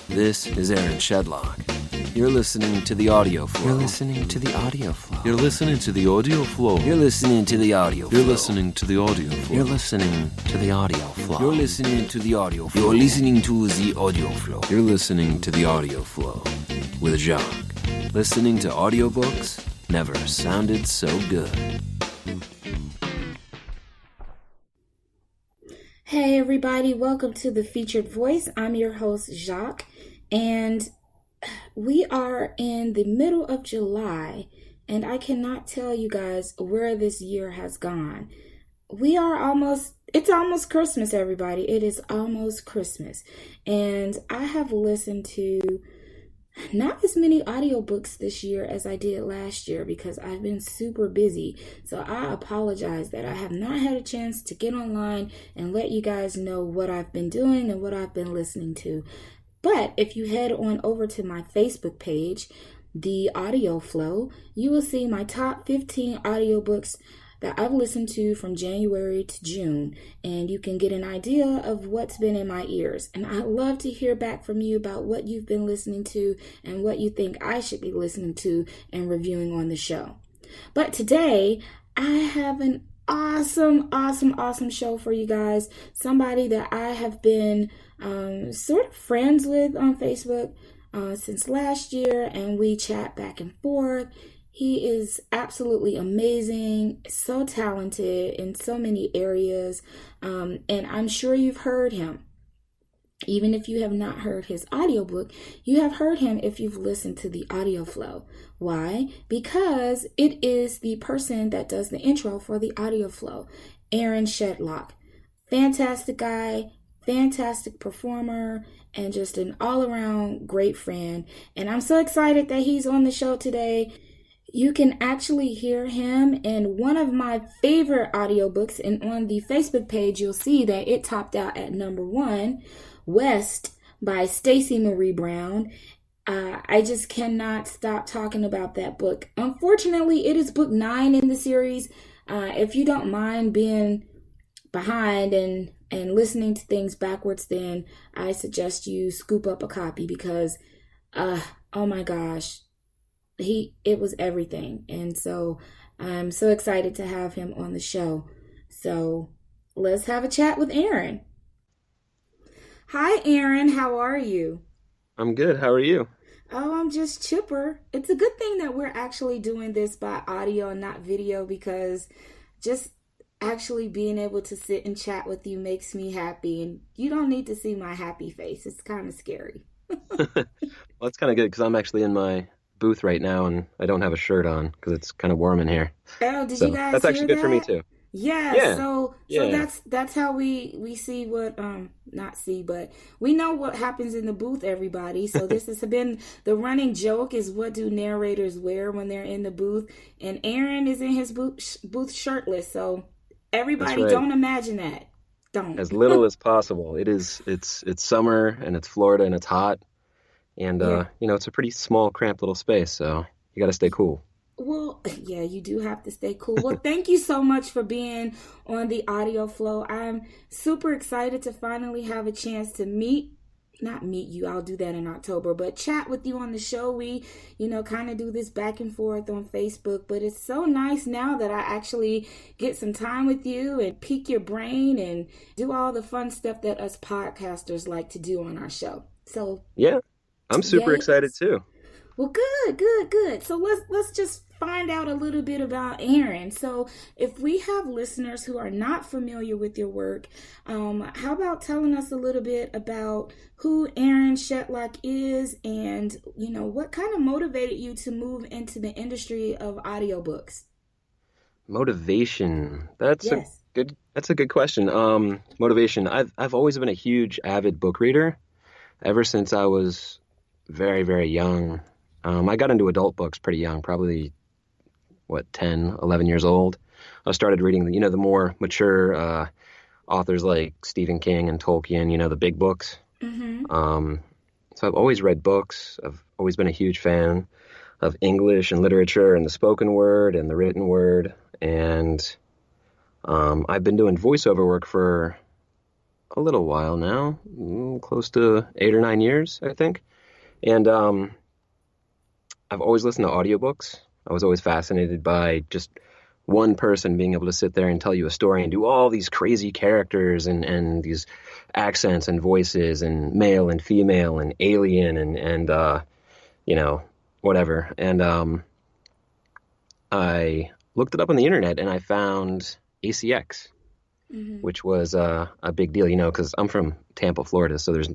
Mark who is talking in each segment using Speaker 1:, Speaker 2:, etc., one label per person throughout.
Speaker 1: This is Aaron Shedlock. You're listening to the audio flow.
Speaker 2: You're listening to the audio flow.
Speaker 1: You're listening to the audio flow.
Speaker 2: You're listening to the audio flow.
Speaker 1: You're listening to the audio flow.
Speaker 2: You're listening to the audio flow.
Speaker 1: You're listening to the audio flow.
Speaker 2: You're listening to the audio flow.
Speaker 1: You're listening to the audio flow with Jacques. Listening to audiobooks never sounded so good.
Speaker 3: Hey everybody, welcome to the Featured Voice. I'm your host Jacques, and we are in the middle of July, and I cannot tell you guys where this year has gone. It's almost Christmas, everybody. It is almost Christmas, and I have listened to not as many audiobooks this year as I did last year because I've been super busy. So I apologize that I have not had a chance to get online and let you guys know what I've been doing and what I've been listening to. But if you head on over to my Facebook page, The Audio Flow, you will see my top 15 audiobooks that I've listened to from January to June, and you can get an idea of what's been in my ears. And I'd love to hear back from you about what you've been listening to and what you think I should be listening to and reviewing on the show. But today, I have an awesome show for you guys. Somebody that I have been sort of friends with on Facebook since last year, and we chat back and forth. He is absolutely amazing, so talented in so many areas, and I'm sure you've heard him. Even if you have not heard his audiobook, you have heard him if you've listened to the audio flow. Why? Because it is the person that does the intro for the audio flow, Aaron Shedlock. Fantastic guy, fantastic performer, and just an all-around great friend. And I'm so excited that he's on the show today. You can actually hear him in one of my favorite audiobooks, and on the Facebook page, you'll see that it topped out at number 1, West by Stacey Marie Brown. I just cannot stop talking about that book. Unfortunately, it is book 9 in the series. If you don't mind being behind and listening to things backwards, then I suggest you scoop up a copy because, oh my gosh, it was everything. And so I'm so excited to have him on the show. So let's have a chat with Aaron. Hi, Aaron. How are you?
Speaker 4: I'm good. How are you?
Speaker 3: Oh, I'm just chipper. It's a good thing that we're actually doing this by audio and not video, because just actually being able to sit and chat with you makes me happy. And you don't need to see my happy face. It's kind of scary.
Speaker 4: Well, it's kind of good because I'm actually in my booth right now and I don't have a shirt on because it's kind of warm in here.
Speaker 3: Oh, did you guys
Speaker 4: that's actually
Speaker 3: hear
Speaker 4: good for me too.
Speaker 3: Yeah. So that's how we see what not see, but we know what happens in the booth, everybody. So this has been the running joke, is what do narrators wear when they're in the booth? And Aaron is in his booth shirtless. So everybody,
Speaker 4: right.
Speaker 3: Don't imagine that. Don't.
Speaker 4: As little as possible. It's summer and it's Florida and it's hot. And, it's a pretty small, cramped little space, so you got to stay cool.
Speaker 3: Well, yeah, you do have to stay cool. Well, thank you so much for being on the audio flow. I'm super excited to finally have a chance to not meet you, I'll do that in October, but chat with you on the show. We, kind of do this back and forth on Facebook, but it's so nice now that I actually get some time with you and pique your brain and do all the fun stuff that us podcasters like to do on our show. So,
Speaker 4: yeah. I'm super excited too.
Speaker 3: Well, good. So let's just find out a little bit about Aaron. So if we have listeners who are not familiar with your work, how about telling us a little bit about who Aaron Shedlock is and, what kind of motivated you to move into the industry of audiobooks?
Speaker 4: Motivation. That's a good question. Motivation. I've always been a huge avid book reader ever since I was very, very young. I got into adult books pretty young, probably, 10, 11 years old. I started reading, the more mature authors like Stephen King and Tolkien, the big books. Mm-hmm. So I've always read books. I've always been a huge fan of English and literature and the spoken word and the written word. And I've been doing voiceover work for a little while now, close to 8 or 9 years, I think. And I've always listened to audiobooks. I was always fascinated by just one person being able to sit there and tell you a story and do all these crazy characters and these accents and voices and male and female and alien and you know, whatever. And I looked it up on the internet and I found ACX, which was a big deal, you know, because I'm from Tampa, Florida, so there's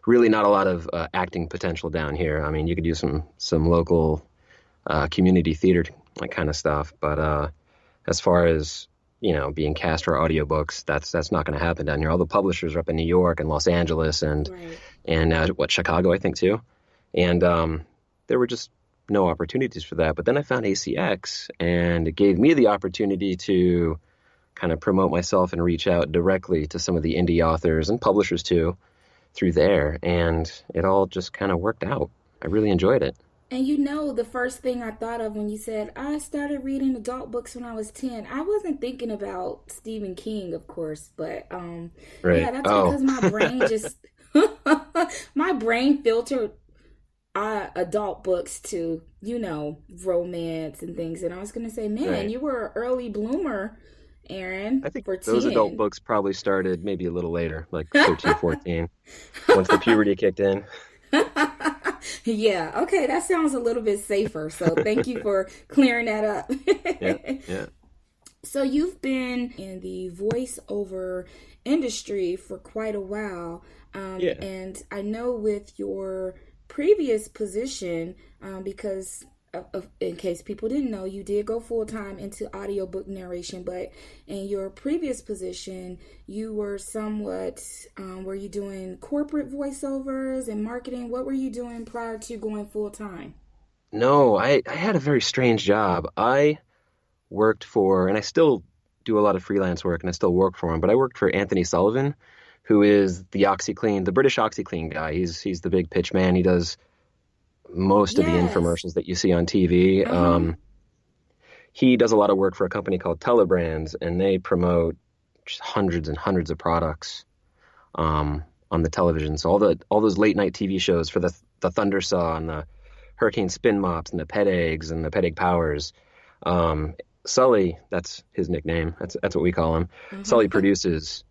Speaker 4: really not a lot of acting potential down here. I mean, you could do some local community theater like kind of stuff, but as far as, you know, being cast for audiobooks, that's not going to happen down here. All the publishers are up in New York and Los Angeles and
Speaker 3: Right.
Speaker 4: Chicago, I think too. And there were just no opportunities for that. But then I found ACX, and it gave me the opportunity to kind of promote myself and reach out directly to some of the indie authors and publishers too through there. And it all just kind of worked out. I really enjoyed it.
Speaker 3: And you know, the first thing I thought of when you said, I started reading adult books when I was 10, I wasn't thinking about Stephen King, of course, but
Speaker 4: Right.
Speaker 3: yeah, that's
Speaker 4: Oh,
Speaker 3: because my brain just, my brain filtered adult books to, you know, romance and things. And I was going to say, man,
Speaker 4: right.
Speaker 3: you were an early bloomer, Aaron,
Speaker 4: I think
Speaker 3: for
Speaker 4: those adult
Speaker 3: 10.
Speaker 4: books probably started maybe a little later, like 13, 14, once the puberty kicked in.
Speaker 3: Yeah, okay, that sounds a little bit safer. So thank you for clearing that up.
Speaker 4: Yeah, yeah,
Speaker 3: So you've been in the voiceover industry for quite a while,
Speaker 4: yeah.
Speaker 3: and I know with your previous position, because in case people didn't know, you did go full time into audiobook narration, but in your previous position, you were somewhat, were you doing corporate voiceovers and marketing? What were you doing prior to going full time?
Speaker 4: No, I had a very strange job. I worked for, and I still do a lot of freelance work, and I still work for him, but I worked for Anthony Sullivan, who is the OxyClean, the British OxyClean guy. He's the big pitch man. He does most of the
Speaker 3: Yes.
Speaker 4: infomercials that you see on TV.
Speaker 3: Uh-huh.
Speaker 4: He does a lot of work for a company called Telebrands, and they promote just hundreds and hundreds of products on the television. So all those late night TV shows for the Thundersaw and the Hurricane Spin Mops and the Pet Eggs and the Pet Egg Powers. Sully, that's his nickname. That's what we call him. Sully
Speaker 3: Uh-huh.
Speaker 4: produces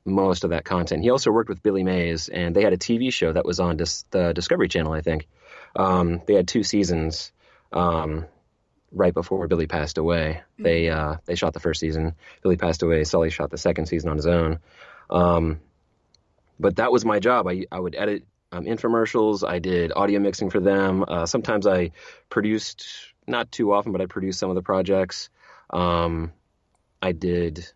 Speaker 4: most of that content. He also worked with Billy Mays, and they had a TV show that was on the Discovery Channel, I think. They had 2 seasons. Right before Billy passed away, they shot the first season. Billy passed away. Sully shot the second season on his own. But that was my job. I would edit infomercials. I did audio mixing for them. Sometimes I produced, not too often, but I produced some of the projects. I did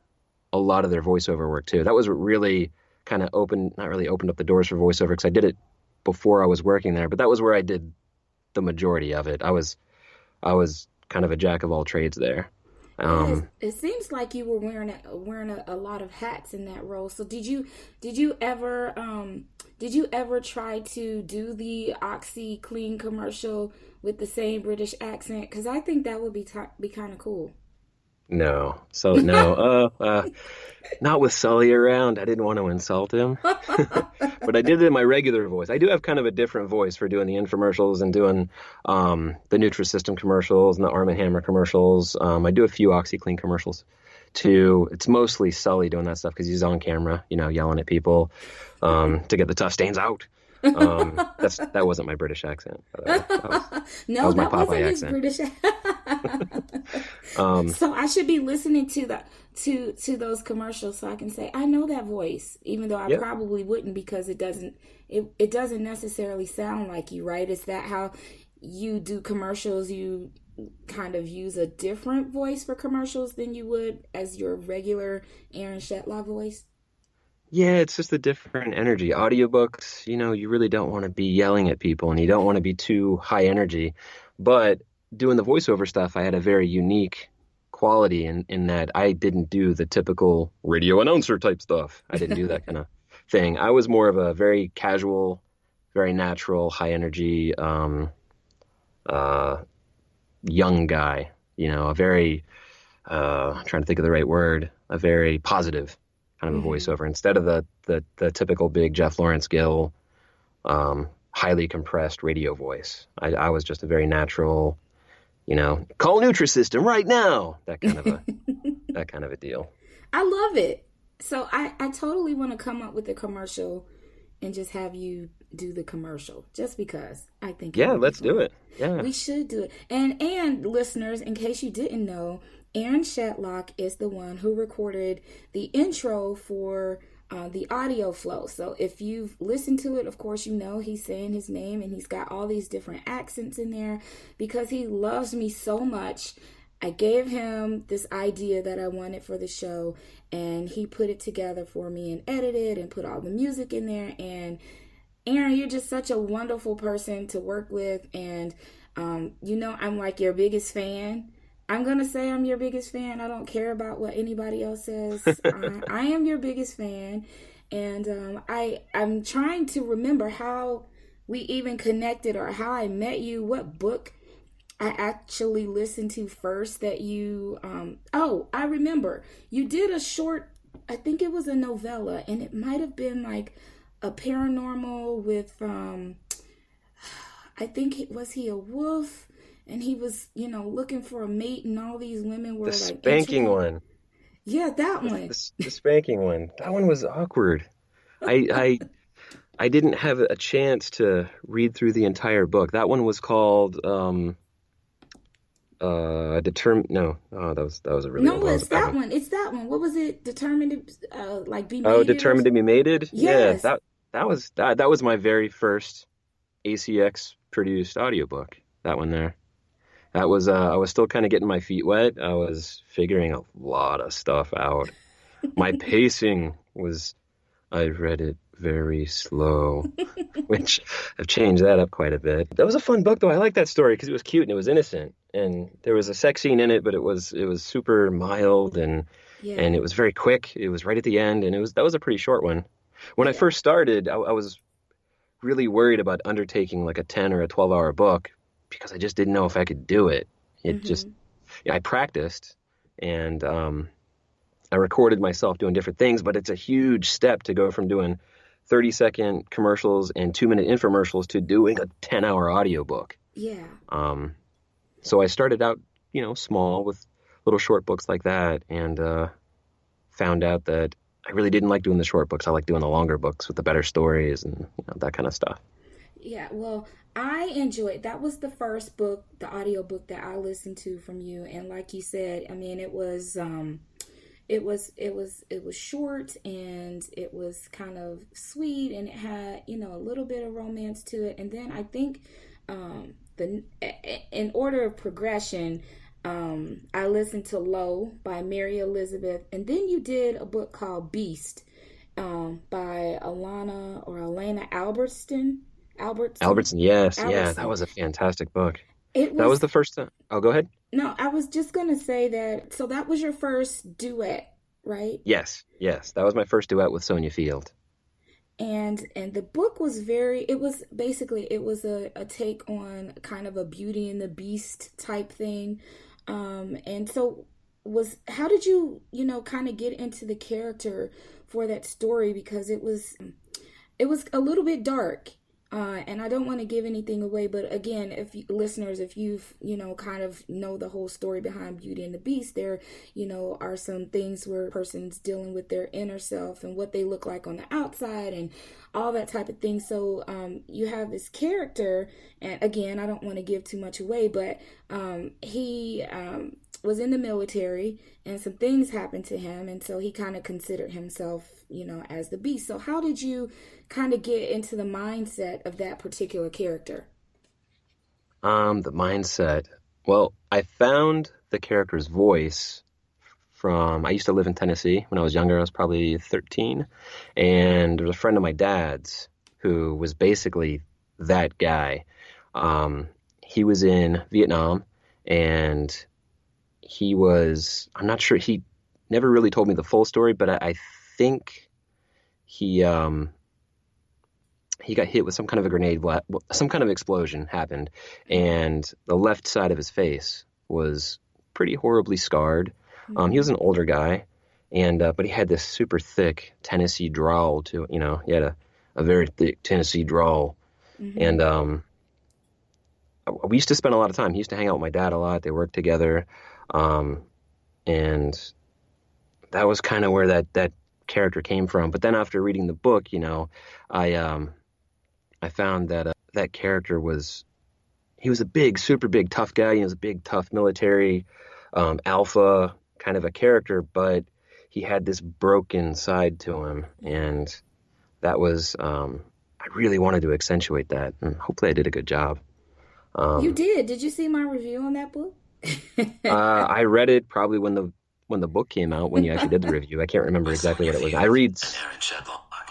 Speaker 4: a lot of their voiceover work too. That was what really kind of not really opened up the doors for voiceover, because I did it before I was working there, but that was where I did the majority of it. I was kind of a jack of all trades there.
Speaker 3: Yes, it seems like you were wearing a lot of hats in that role. So did you ever try to do the OxyClean commercial with the same British accent? Because I think that would be kind of cool.
Speaker 4: No, so no, not with Sully around. I didn't want to insult him, but I did it in my regular voice. I do have kind of a different voice for doing the infomercials and doing the Nutrisystem commercials and the Arm& Hammer commercials. I do a few OxyClean commercials too. It's mostly Sully doing that stuff because he's on camera, you know, yelling at people to get the tough stains out. That wasn't my British accent. That
Speaker 3: No,
Speaker 4: was my
Speaker 3: that wasn't
Speaker 4: Popeye
Speaker 3: his
Speaker 4: accent.
Speaker 3: British. So I should be listening to those commercials so I can say I know that voice, even though I
Speaker 4: Yep.
Speaker 3: probably wouldn't, because it doesn't necessarily sound like you, right? Is that how you do commercials? You kind of use a different voice for commercials than you would as your regular Aaron Shedlock voice?
Speaker 4: Yeah, it's just a different energy. Audiobooks, you know, you really don't want to be yelling at people and you don't want to be too high energy. But doing the voiceover stuff, I had a very unique quality in that I didn't do the typical radio announcer type stuff. I didn't do that kind of thing. I was more of a very casual, very natural, high energy, uh, young guy, you know, a very, I'm trying to think of the right word, a very positive kind of a voiceover instead of the typical big Jeff Lawrence Gill, highly compressed radio voice. I was just a very natural, call Nutrisystem right now. That kind of a deal.
Speaker 3: I love it. So I totally want to come up with a commercial and just have you do the commercial, just because I think.
Speaker 4: Yeah, let's do it. Yeah,
Speaker 3: we should do it. And listeners, in case you didn't know, Aaron Shedlock is the one who recorded the intro for the audio flow. So if you've listened to it, of course, he's saying his name and he's got all these different accents in there because he loves me so much. I gave him this idea that I wanted for the show, and he put it together for me and edited and put all the music in there. And Aaron, you're just such a wonderful person to work with. And, I'm like your biggest fan. I'm going to say I'm your biggest fan. I don't care about what anybody else says. I am your biggest fan. And I'm trying to remember how we even connected or how I met you, what book I actually listened to first that you, I remember. You did a short, I think it was a novella, and it might have been like a paranormal with, I think was he a wolf? And he was, looking for a mate, and all these women were
Speaker 4: the
Speaker 3: like...
Speaker 4: spanking one.
Speaker 3: Yeah, that one.
Speaker 4: The spanking one. That one was awkward. I didn't have a chance to read through the entire book. That one was called... that was a really
Speaker 3: no, it's that one. It's that one. What was it? Determined to be mated?
Speaker 4: Oh, Determined to be Mated?
Speaker 3: Yes.
Speaker 4: Yeah, that was my very first ACX produced audiobook. That one there. That was I was still kind of getting my feet wet. I was figuring a lot of stuff out. My pacing was, I read it very slow, which I've changed that up quite a bit. That was a fun book, though. I liked that story because it was cute and it was innocent, and there was a sex scene in it, but it was super mild and it was very quick. It was right at the end, and that was a pretty short one. When I first started, I was really worried about undertaking like a 10 or a 12-hour book because I just didn't know if I could do it. I practiced and I recorded myself doing different things, but it's a huge step to go from doing 30-second commercials and 2-minute infomercials to doing a 10-hour audiobook.
Speaker 3: Yeah.
Speaker 4: So I started out, small with little short books like that, and found out that I really didn't like doing the short books. I like doing the longer books with the better stories and that kind of stuff. Yeah,
Speaker 3: well, I enjoyed, that was the first book, the audio book that I listened to from you. And like you said, I mean, it was short, and it was kind of sweet, and it had, a little bit of romance to it. And then I think in order of progression, I listened to Low by Mary Elizabeth, and then you did a book called Beast by Elena Albertson,
Speaker 4: yes. Yeah, that was a fantastic book. That was the first time. Oh, go ahead.
Speaker 3: No, I was just going to say that, so that was your first duet, right?
Speaker 4: Yes. That was my first duet with Sonia Field.
Speaker 3: And the book was it was a take on kind of a Beauty and the Beast type thing. And so how did you, kind of get into the character for that story? Because it was a little bit dark. And I don't want to give anything away, but again, if you've, kind of know the whole story behind Beauty and the Beast, there, are some things where a person's dealing with their inner self and what they look like on the outside and all that type of thing. So you have this character, and again, I don't want to give too much away, but he was in the military, and some things happened to him, and so he kind of considered himself, as the Beast. So how did you kind of get into the mindset of that particular character?
Speaker 4: The mindset. Well, I found the character's voice I used to live in Tennessee when I was younger. I was probably 13. And there was a friend of my dad's who was basically that guy. He was in Vietnam, and I'm not sure, he never really told me the full story, but I think he got hit with some kind of a grenade, some kind of explosion happened, and the left side of his face was pretty horribly scarred. He was an older guy, and but he had this super thick Tennessee drawl to, he had a very thick Tennessee drawl, and we used to spend a lot of time. He used to hang out with my dad a lot. They worked together, and that was kind of where that character came from. But then after reading the book, I found that that character he was a big, super big, tough guy. He was a big, tough military alpha kind of a character, but he had this broken side to him, and that was I really wanted to accentuate that, and hopefully I did a good job.
Speaker 3: You did. Did you see my review on that book?
Speaker 4: I read it probably when the book came out, when you actually did the review. I can't remember exactly what it was. I read.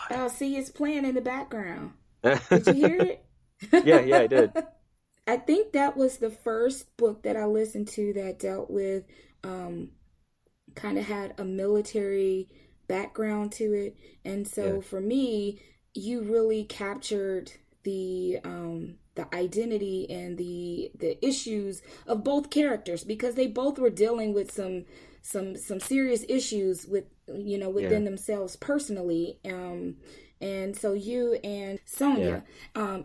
Speaker 3: Oh, see, it's playing in the background. Did you hear it?
Speaker 4: Yeah, I did.
Speaker 3: I think that was the first book that I listened to that dealt with, kind of had a military background to it. And so for me, you really captured the identity and the issues of both characters, because they both were dealing with some serious issues within themselves personally. And so you and Sonia,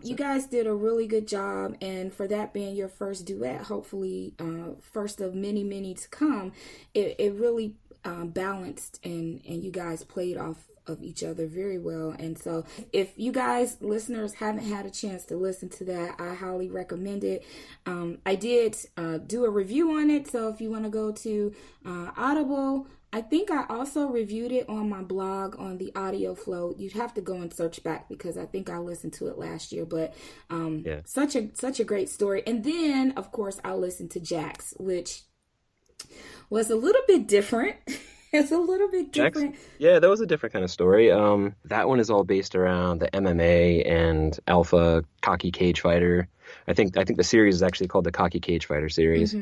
Speaker 3: you guys did a really good job. And for that being your first duet, hopefully first of many, many to come, it really balanced, and you guys played off of each other very well. And so if you guys, listeners, haven't had a chance to listen to that, I highly recommend it. I did do a review on it. So if you want to go to Audible, I think I also reviewed it on my blog on the Audio Flow. You'd have to go and search back, because I think I listened to it last year. But such a great story. And then, of course, I listened to Jax, which was a little bit different. It's a little bit different.
Speaker 4: Yeah, that was a different kind of story. That one is all based around the MMA and alpha cocky cage fighter. I think the series is actually called the Cocky Cage Fighter series.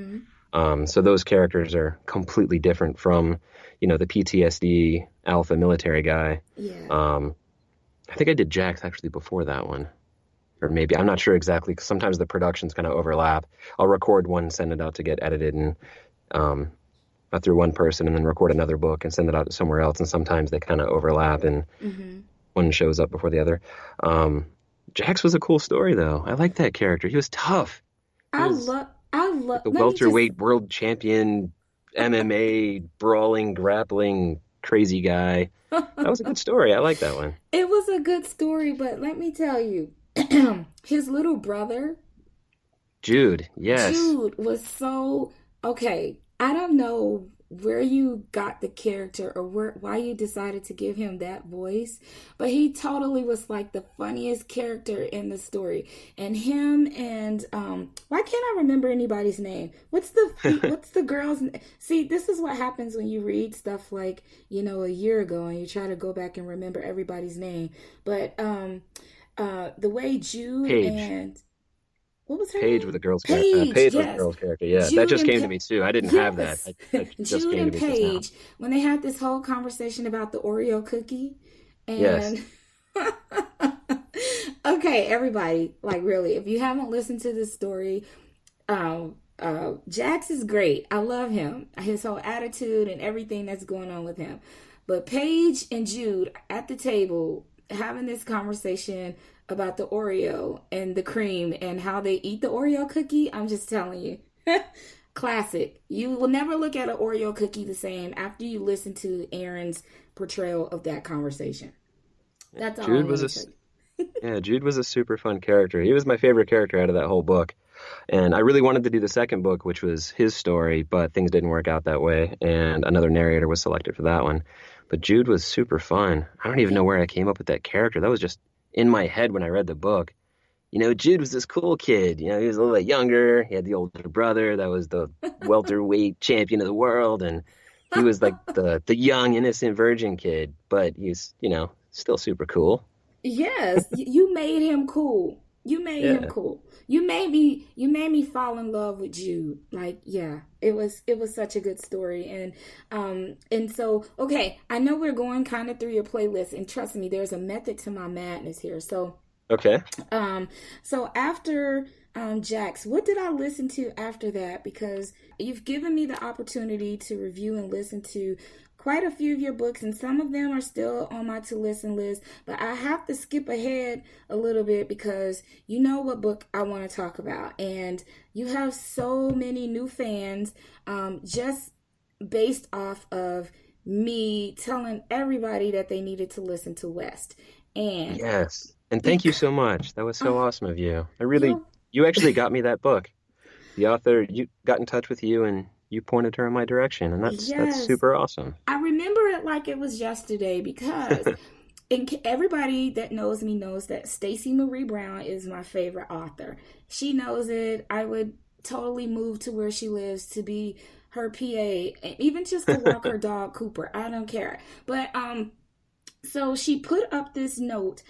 Speaker 4: So those characters are completely different from, the PTSD alpha military guy.
Speaker 3: Yeah.
Speaker 4: I think I did Jax actually before that one. Or maybe, I'm not sure exactly, because sometimes the productions kind of overlap. I'll record one, send it out to get edited, and through one person, and then record another book and send it out to somewhere else. And sometimes they kind of overlap, and one shows up before the other. Jax was a cool story, though. I like that character. He was tough.
Speaker 3: I love
Speaker 4: the welterweight world champion, MMA brawling, grappling, crazy guy. That was a good story. I like that one.
Speaker 3: It was a good story, but let me tell you, his little brother,
Speaker 4: Jude, yes.
Speaker 3: Jude was so okay. I don't know where you got the character or why you decided to give him that voice, but he totally was like the funniest character in the story. And him and why can't I remember anybody's name? What's the girl's name? See, this is what happens when you read stuff like, a year ago, and you try to go back and remember everybody's name. But the way Jude
Speaker 4: Paige.
Speaker 3: And what was her
Speaker 4: Paige
Speaker 3: name?
Speaker 4: with the girl's
Speaker 3: Paige,
Speaker 4: character. Paige
Speaker 3: yes.
Speaker 4: with the girl's character. Yeah,
Speaker 3: Jude
Speaker 4: that just
Speaker 3: and
Speaker 4: came to me too. I didn't have that. That just
Speaker 3: Jude
Speaker 4: came
Speaker 3: and
Speaker 4: to me just now.
Speaker 3: Paige, when they had this whole conversation about the Oreo cookie, and
Speaker 4: Yes.
Speaker 3: okay, everybody, like really, if you haven't listened to this story, Jax is great. I love him, his whole attitude and everything that's going on with him. But Paige and Jude at the table having this conversation about the Oreo and the cream and how they eat the Oreo cookie, I'm just telling you. Classic. You will never look at an Oreo cookie the same after you listen to Aaron's portrayal of that conversation. That's all
Speaker 4: Jude
Speaker 3: I
Speaker 4: was
Speaker 3: want to say.
Speaker 4: Yeah, Jude was a super fun character. He was my favorite character out of that whole book. And I really wanted to do the second book, which was his story, but things didn't work out that way. And another narrator was selected for that one. But Jude was super fun. I don't even know where I came up with that character. That was just in my head when I read the book. Jude was this cool kid. He was a little bit younger. He had the older brother that was the welterweight champion of the world. And he was like the young, innocent virgin kid. But he's, still super cool.
Speaker 3: Yes, you made him cool. You made him cool. You made me fall in love with Jude. Like, yeah, it was such a good story. And so, okay, I know we're going kind of through your playlist, and trust me, there's a method to my madness here. So,
Speaker 4: okay.
Speaker 3: So after Jax, what did I listen to after that? Because you've given me the opportunity to review and listen to quite a few of your books, and some of them are still on my to listen list, but I have to skip ahead a little bit because you know what book I want to talk about. And you have so many new fans just based off of me telling everybody that they needed to listen to West. And
Speaker 4: Yes. And thank you so much. That was so awesome of you.
Speaker 3: you're
Speaker 4: You actually got me that book. The author, you got in touch with you and you pointed her in my direction, and that's
Speaker 3: yes,
Speaker 4: super awesome.
Speaker 3: I remember it like it was yesterday because everybody that knows me knows that Stacey Marie Brown is my favorite author. She knows it. I would totally move to where she lives to be her PA, even just to walk her dog Cooper. I don't care. But so she put up this note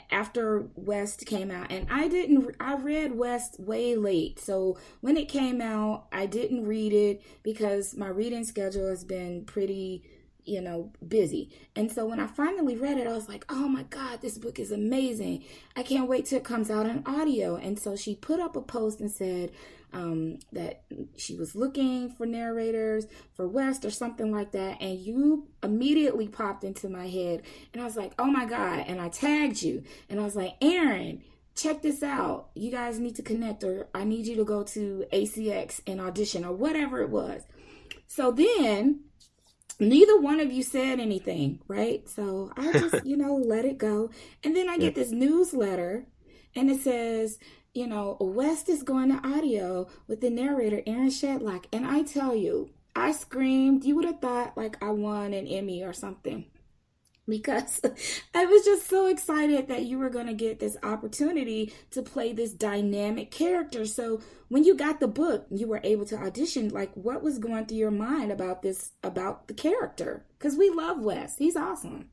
Speaker 3: after West came out, and I read West way late. So when it came out, I didn't read it because my reading schedule has been pretty, busy. And so when I finally read it, I was like, oh my God, this book is amazing. I can't wait till it comes out on audio. And so she put up a post and said that she was looking for narrators for West or something like that. And you immediately popped into my head. And I was like, oh my God. And I tagged you. And I was like, Aaron, check this out. You guys need to connect, or I need you to go to ACX and audition, or whatever it was. So then neither one of you said anything, right? So I just, let it go. And then I get this newsletter and it says, West is going to audio with the narrator, Aaron Shedlock. And I tell you, I screamed. You would have thought like I won an Emmy or something, because I was just so excited that you were going to get this opportunity to play this dynamic character. So when you got the book, you were able to audition. Like, what was going through your mind about the character? Because we love West. He's awesome.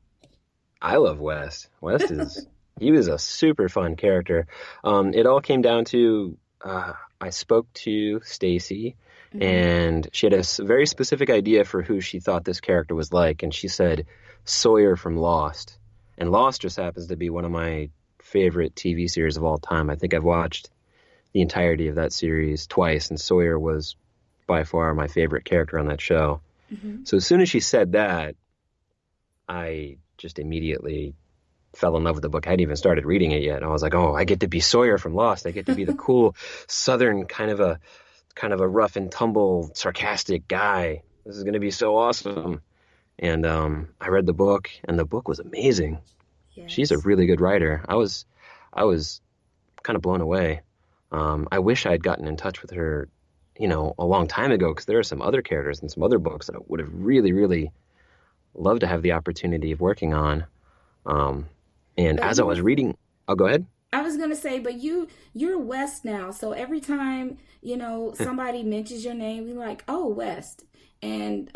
Speaker 4: I love West. He was a super fun character. It all came down to, I spoke to Stacy, and she had a very specific idea for who she thought this character was like. And she said Sawyer from Lost. And Lost just happens to be one of my favorite TV series of all time. I think I've watched the entirety of that series twice, and Sawyer was by far my favorite character on that show. So as soon as she said that, I just immediately fell in love with the book. I hadn't even started reading it yet. And I was like, oh, I get to be Sawyer from Lost. I get to be the cool Southern kind of a rough and tumble, sarcastic guy. This is going to be so awesome. And I read the book, and the book was amazing.
Speaker 3: Yes.
Speaker 4: She's a really good writer. I was kind of blown away. I wish I had gotten in touch with her, a long time ago, because there are some other characters and some other books that I would have really, really loved to have the opportunity of working on. And as I was reading, I'll go ahead.
Speaker 3: I was going to say, but you're West now. So every time, somebody mentions your name, you're like, oh, West. And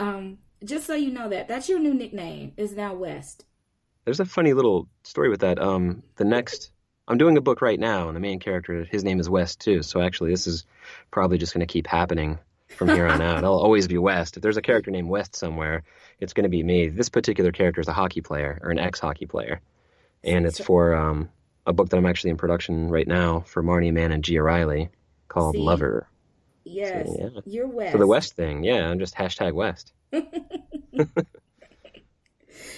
Speaker 3: just so you know that's your new nickname is now West.
Speaker 4: There's a funny little story with that. I'm doing a book right now, and the main character, his name is West too. So actually, this is probably just going to keep happening from here on out. I'll always be West. If there's a character named West somewhere, it's going to be me. This particular character is a hockey player, or an ex-hockey player. And it's for a book that I'm actually in production right now for Marnie Mann and Gia Riley called Lover.
Speaker 3: Yes,
Speaker 4: so, yeah.
Speaker 3: You're West.
Speaker 4: For the West thing, yeah, I'm just #West.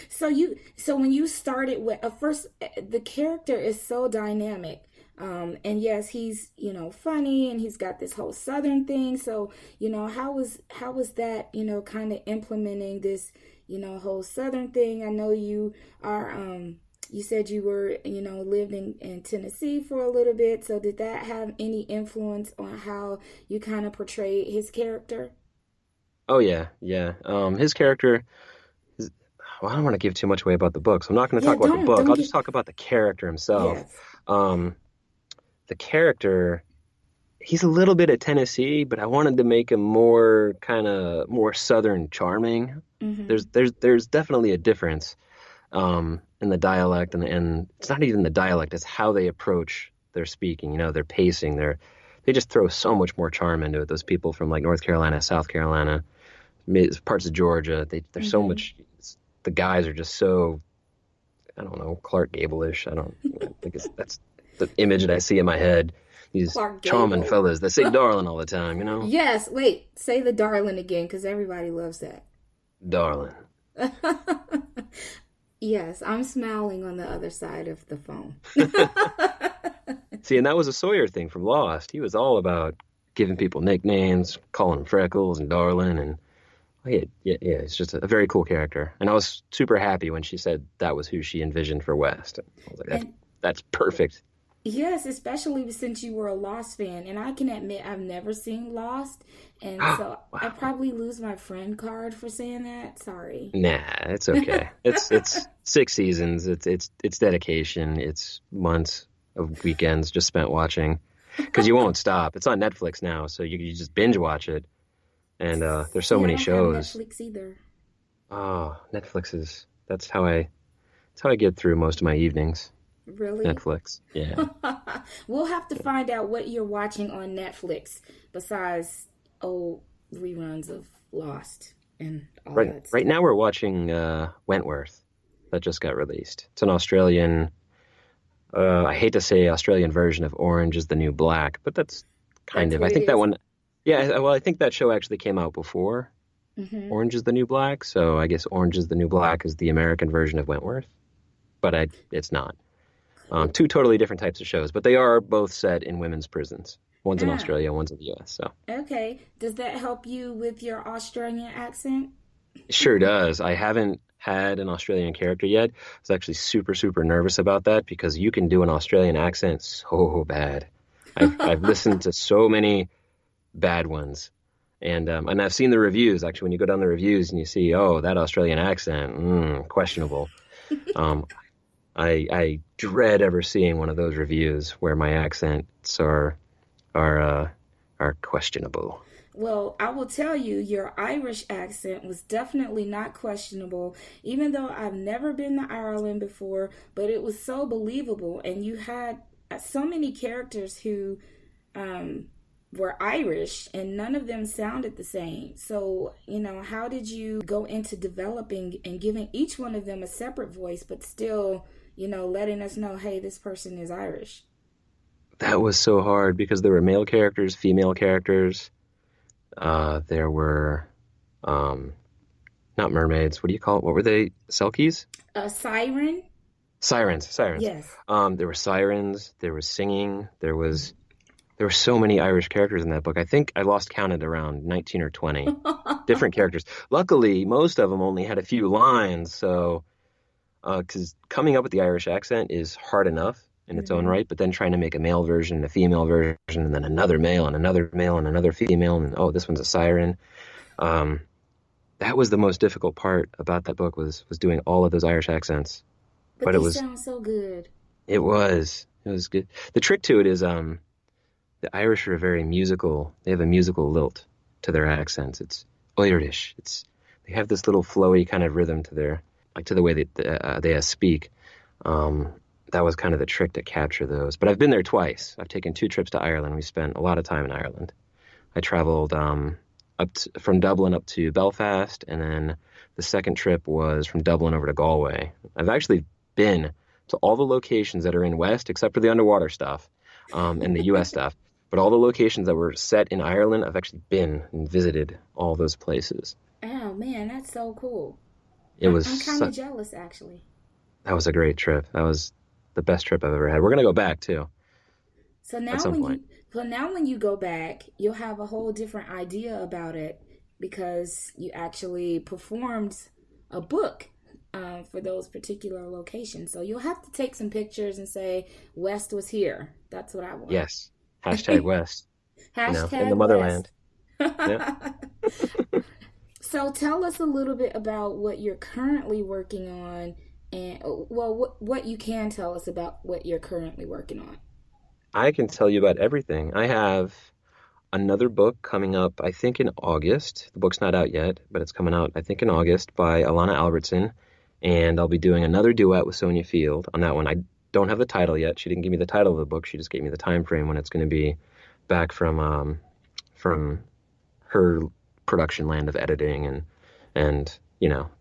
Speaker 3: So when you started with first, the character is so dynamic. And yes, he's, funny, and he's got this whole Southern thing. So, how was that, kind of implementing this, whole Southern thing? I know you are, you said you were, lived in Tennessee for a little bit. So did that have any influence on how you kind of portrayed his character?
Speaker 4: Oh, yeah. His character, I don't want to give too much away about the book, so I'm not going to talk about the book. I'll just talk about the character himself. Yes. The character, he's a little bit of Tennessee, but I wanted to make him more Southern charming. There's definitely a difference in the dialect, and it's not even the dialect, it's how they approach their speaking, their pacing, they just throw so much more charm into it. Those people from like North Carolina, South Carolina, parts of Georgia, they're so much, the guys are just so, I don't know, Clark Gable-ish. I think that's the image that I see in my head. These charming fellas that say darling all the time,
Speaker 3: Yes, wait, say the darling again, because everybody loves that.
Speaker 4: darling.
Speaker 3: Yes, I'm smiling on the other side of the phone.
Speaker 4: See, and that was a Sawyer thing from Lost. He was all about giving people nicknames, calling them Freckles and Darling, and yeah, it's just a very cool character. And I was super happy when she said that was who she envisioned for West. I was like, that's perfect.
Speaker 3: Yes, especially since you were a Lost fan. And I can admit I've never seen Lost. And so
Speaker 4: wow.
Speaker 3: I probably lose my friend card for saying that. Sorry.
Speaker 4: Nah, it's okay. It's 6 seasons. It's dedication. It's months of weekends just spent watching, because you won't stop. It's on Netflix now, so you just binge watch it. And there's so many shows.
Speaker 3: I don't have Netflix either.
Speaker 4: Oh, Netflix that's how I get through most of my evenings.
Speaker 3: Really?
Speaker 4: Netflix. Yeah.
Speaker 3: We'll have to find out what you're watching on Netflix besides old reruns of Lost and all that stuff.
Speaker 4: Right now we're watching Wentworth, that just got released. It's an Australian, I hate to say Australian version of Orange is the New Black, but that's kind of, I think that one, yeah, well, I think that show actually came out before Orange is the New Black, so I guess Orange is the New Black is the American version of Wentworth, but it's not. Two totally different types of shows, but they are both set in women's prisons. One's in Australia, one's in the U.S. So
Speaker 3: okay, does that help you with your Australian accent?
Speaker 4: It sure does. I haven't had an Australian character yet. I was actually super, super nervous about that because you can do an Australian accent so bad. I've listened to so many bad ones, and I've seen the reviews. Actually, when you go down the reviews and you see, oh, that Australian accent, questionable. I dread ever seeing one of those reviews where my accents are questionable.
Speaker 3: Well, I will tell you, your Irish accent was definitely not questionable, even though I've never been to Ireland before, but it was so believable. And you had so many characters who were Irish, and none of them sounded the same. So, how did you go into developing and giving each one of them a separate voice, but still, letting us know, hey, this person is Irish?
Speaker 4: That was so hard because there were male characters, female characters. There were, not mermaids. What do you call it? What were they? Selkies?
Speaker 3: Siren?
Speaker 4: Sirens.
Speaker 3: Yes.
Speaker 4: There were sirens. There was singing. There were so many Irish characters in that book. I think I lost count at around 19 or 20 different characters. Luckily, most of them only had a few lines. So, because coming up with the Irish accent is hard enough in its own right, but then trying to make a male version, a female version, and then another male and another male and another female, and oh, this one's a siren. That was the most difficult part about that book was doing all of those Irish accents.
Speaker 3: But it sounds so good. It was
Speaker 4: good. The trick to it is the Irish are very musical. They have a musical lilt to their accents. It's Irish. They have this little flowy kind of rhythm to the way that they speak. That was kind of the trick to capture those. But I've been there twice. I've taken 2 trips to Ireland. We spent a lot of time in Ireland. I traveled from Dublin up to Belfast, and then the second trip was from Dublin over to Galway. I've actually been to all the locations that are in West, except for the underwater stuff and the U.S. stuff. But all the locations that were set in Ireland, I've actually been and visited all those places.
Speaker 3: Oh, man, that's so cool.
Speaker 4: I'm
Speaker 3: kind of jealous, actually.
Speaker 4: That was a great trip. That was the best trip I've ever had. We're going to go back, too.
Speaker 3: So now when you go back, you'll have a whole different idea about it because you actually performed a book for those particular locations. So you'll have to take some pictures and say, West was here. That's what I want.
Speaker 4: Yes. Hashtag West.
Speaker 3: Hashtag
Speaker 4: in the motherland. Yeah.
Speaker 3: So tell us a little bit about what you're currently working on, and what you can tell us about what you're currently working on.
Speaker 4: I can tell you about everything. I have another book coming up, I think in August. The book's not out yet, but it's coming out, I think, in August by Alana Albertson. And I'll be doing another duet with Sonia Field on that one. I don't have the title yet. She didn't give me the title of the book. She just gave me the time frame when it's going to be back from her production land of editing and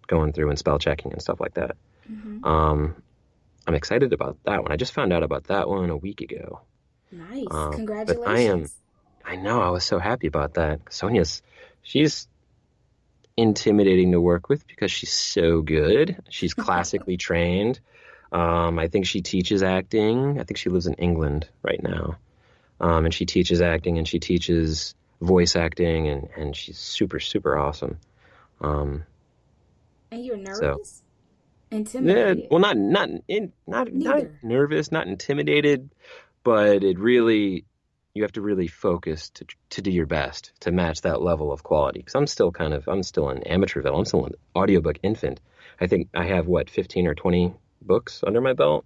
Speaker 4: going through and spell checking and stuff like that. I'm excited about that one. I just found out about that one a week ago.
Speaker 3: Nice. Congratulations.
Speaker 4: I know. I was so happy about that. Sonia's, intimidating to work with because she's so good. She's classically trained. I think she teaches acting. I think she lives in England right now. And she teaches acting and she teaches voice acting, and she's super, super awesome. Um,
Speaker 3: And you're
Speaker 4: so
Speaker 3: nervous?
Speaker 4: yeah,
Speaker 3: Intimidated?
Speaker 4: well, not
Speaker 3: Neither.
Speaker 4: nervous, not intimidated, but you have to really focus to do your best to match that level of quality. Because I'm still in Amateurville. I'm still an audiobook infant. I think I have, what, 15 or 20 books under my belt,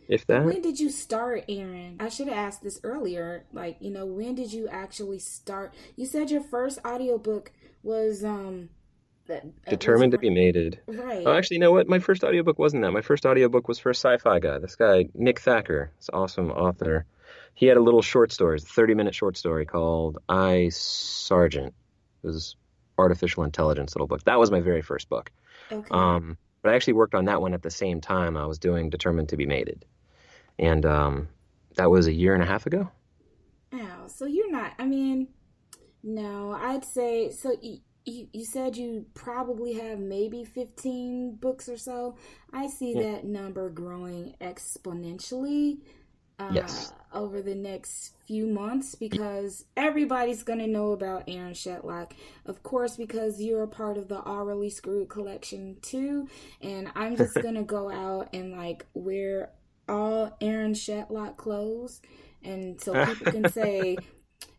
Speaker 4: if
Speaker 3: But
Speaker 4: that.
Speaker 3: when did you start, Aaron? I should have asked this earlier. Like, when did you actually start? You said your first audiobook was that was
Speaker 4: Determined to be mated. Oh,
Speaker 3: right.
Speaker 4: actually, you know what? My first audiobook wasn't that. My first audiobook was for a sci-fi guy. This guy, Nick Thacker, this awesome author. He had a little short story, a 30-minute short story called I, Sergeant. It was artificial intelligence little book. That was my very first book.
Speaker 3: Okay.
Speaker 4: But I actually worked on that one at the same time I was doing Determined to be Mated. And that was a year and a half ago.
Speaker 3: Oh, so you're not. I mean, no, I'd say so. You said you probably have maybe 15 books or so. I see
Speaker 4: Yeah.
Speaker 3: that number growing exponentially
Speaker 4: Yes.
Speaker 3: over the next few months because everybody's going to know about Aaron Shedlock. Of course, because you're a part of the Already Screwed collection too. And I'm just going to go out and like wear all Aaron Shedlock clothes. And so people can say,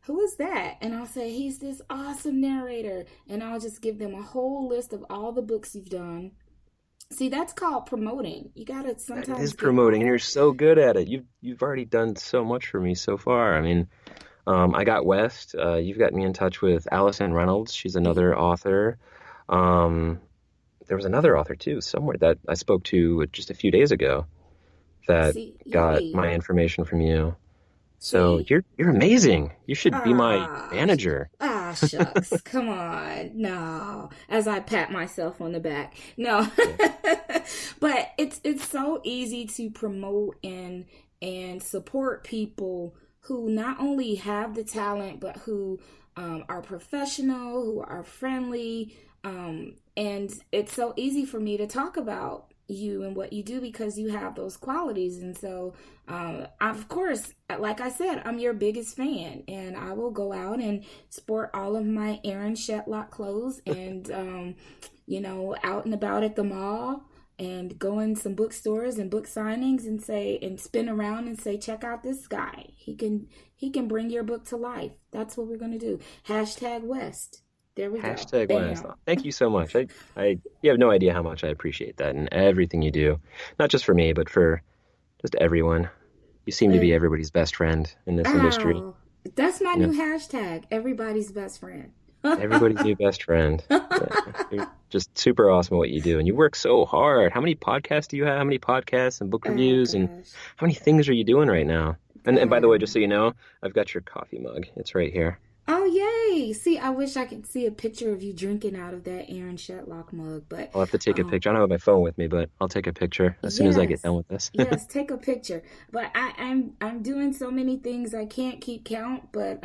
Speaker 3: who is that? And I'll say, he's this awesome narrator. And I'll just give them a whole list of all the books you've done. See, that's called promoting. You gotta
Speaker 4: That is
Speaker 3: sometimes get
Speaker 4: promoting,
Speaker 3: off.
Speaker 4: and you're so good at it. You've already done so much for me so far. I mean, I got West. You've got me in touch with Allison Reynolds. She's another author. Um, there was another author too somewhere that I spoke to just a few days ago that
Speaker 3: See,
Speaker 4: got
Speaker 3: yay.
Speaker 4: my information from you. So
Speaker 3: See,
Speaker 4: you're amazing. You should be my
Speaker 3: ah,
Speaker 4: manager.
Speaker 3: shucks. Come on. No. As I pat myself on the back. No.
Speaker 4: Yeah.
Speaker 3: But it's so easy to promote and support people who not only have the talent but who are professional, who are friendly, and it's so easy for me to talk about you and what you do because you have those qualities. And so of course, like I said, I'm your biggest fan, and I will go out and sport all of my Aaron Shetlock clothes and out and about at the mall and go in some bookstores and book signings and say and spin around and say, check out this guy, he can bring your book to life. That's what we're going to do. Hashtag West. There we go.
Speaker 4: Hashtag West.
Speaker 3: Bam.
Speaker 4: Thank you so much. You have no idea how much I appreciate that and everything you do, not just for me, but for just everyone. You seem to
Speaker 3: Uh,
Speaker 4: be everybody's best friend in this industry.
Speaker 3: Oh, that's my
Speaker 4: You
Speaker 3: new
Speaker 4: know,
Speaker 3: hashtag. Everybody's best friend.
Speaker 4: everybody's new best friend. Yeah, you're just super awesome at what you do, and you work so hard. How many podcasts do you have? How many podcasts and book
Speaker 3: Oh
Speaker 4: reviews, and
Speaker 3: gosh.
Speaker 4: how many things are you doing right now? And by the way, just
Speaker 3: Um.
Speaker 4: so you know, I've got your coffee mug. It's right here.
Speaker 3: Oh yay! See, I wish I could see a picture of you drinking out of that Aaron Shetlock mug, but
Speaker 4: I'll have to take a
Speaker 3: um,
Speaker 4: picture. I don't have my phone with me, but I'll take a picture as soon as I get
Speaker 3: yes,
Speaker 4: done with this.
Speaker 3: yes, take a picture. But I'm doing so many things I can't keep count, but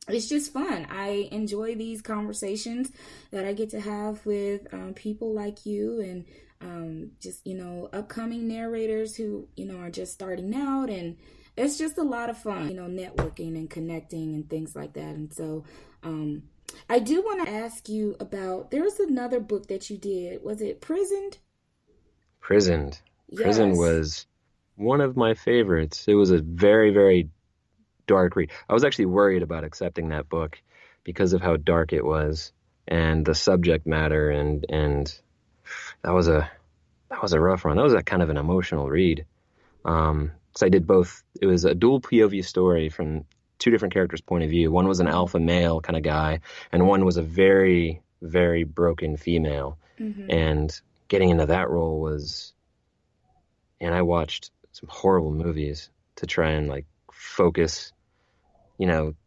Speaker 3: it's just fun. I enjoy these conversations that I get to have with people like you and just upcoming narrators who are just starting out, and it's just a lot of fun, networking and connecting and things like that. And so I do want to ask you about, there was another book that you did. Was it Prisoned?
Speaker 4: Prisoned. Prison
Speaker 3: Yes.
Speaker 4: was one of my favorites. It was a very, very dark read. I was actually worried about accepting that book because of how dark it was and the subject matter, and that was a rough one. That was a kind of an emotional read. So I did both. It was a dual POV story from two different characters' point of view. One was an
Speaker 3: Mm-hmm.
Speaker 4: alpha male kind of guy, and one was a very, very broken female.
Speaker 3: Mm-hmm.
Speaker 4: And getting into that role was, and I watched some horrible movies to try and like focus,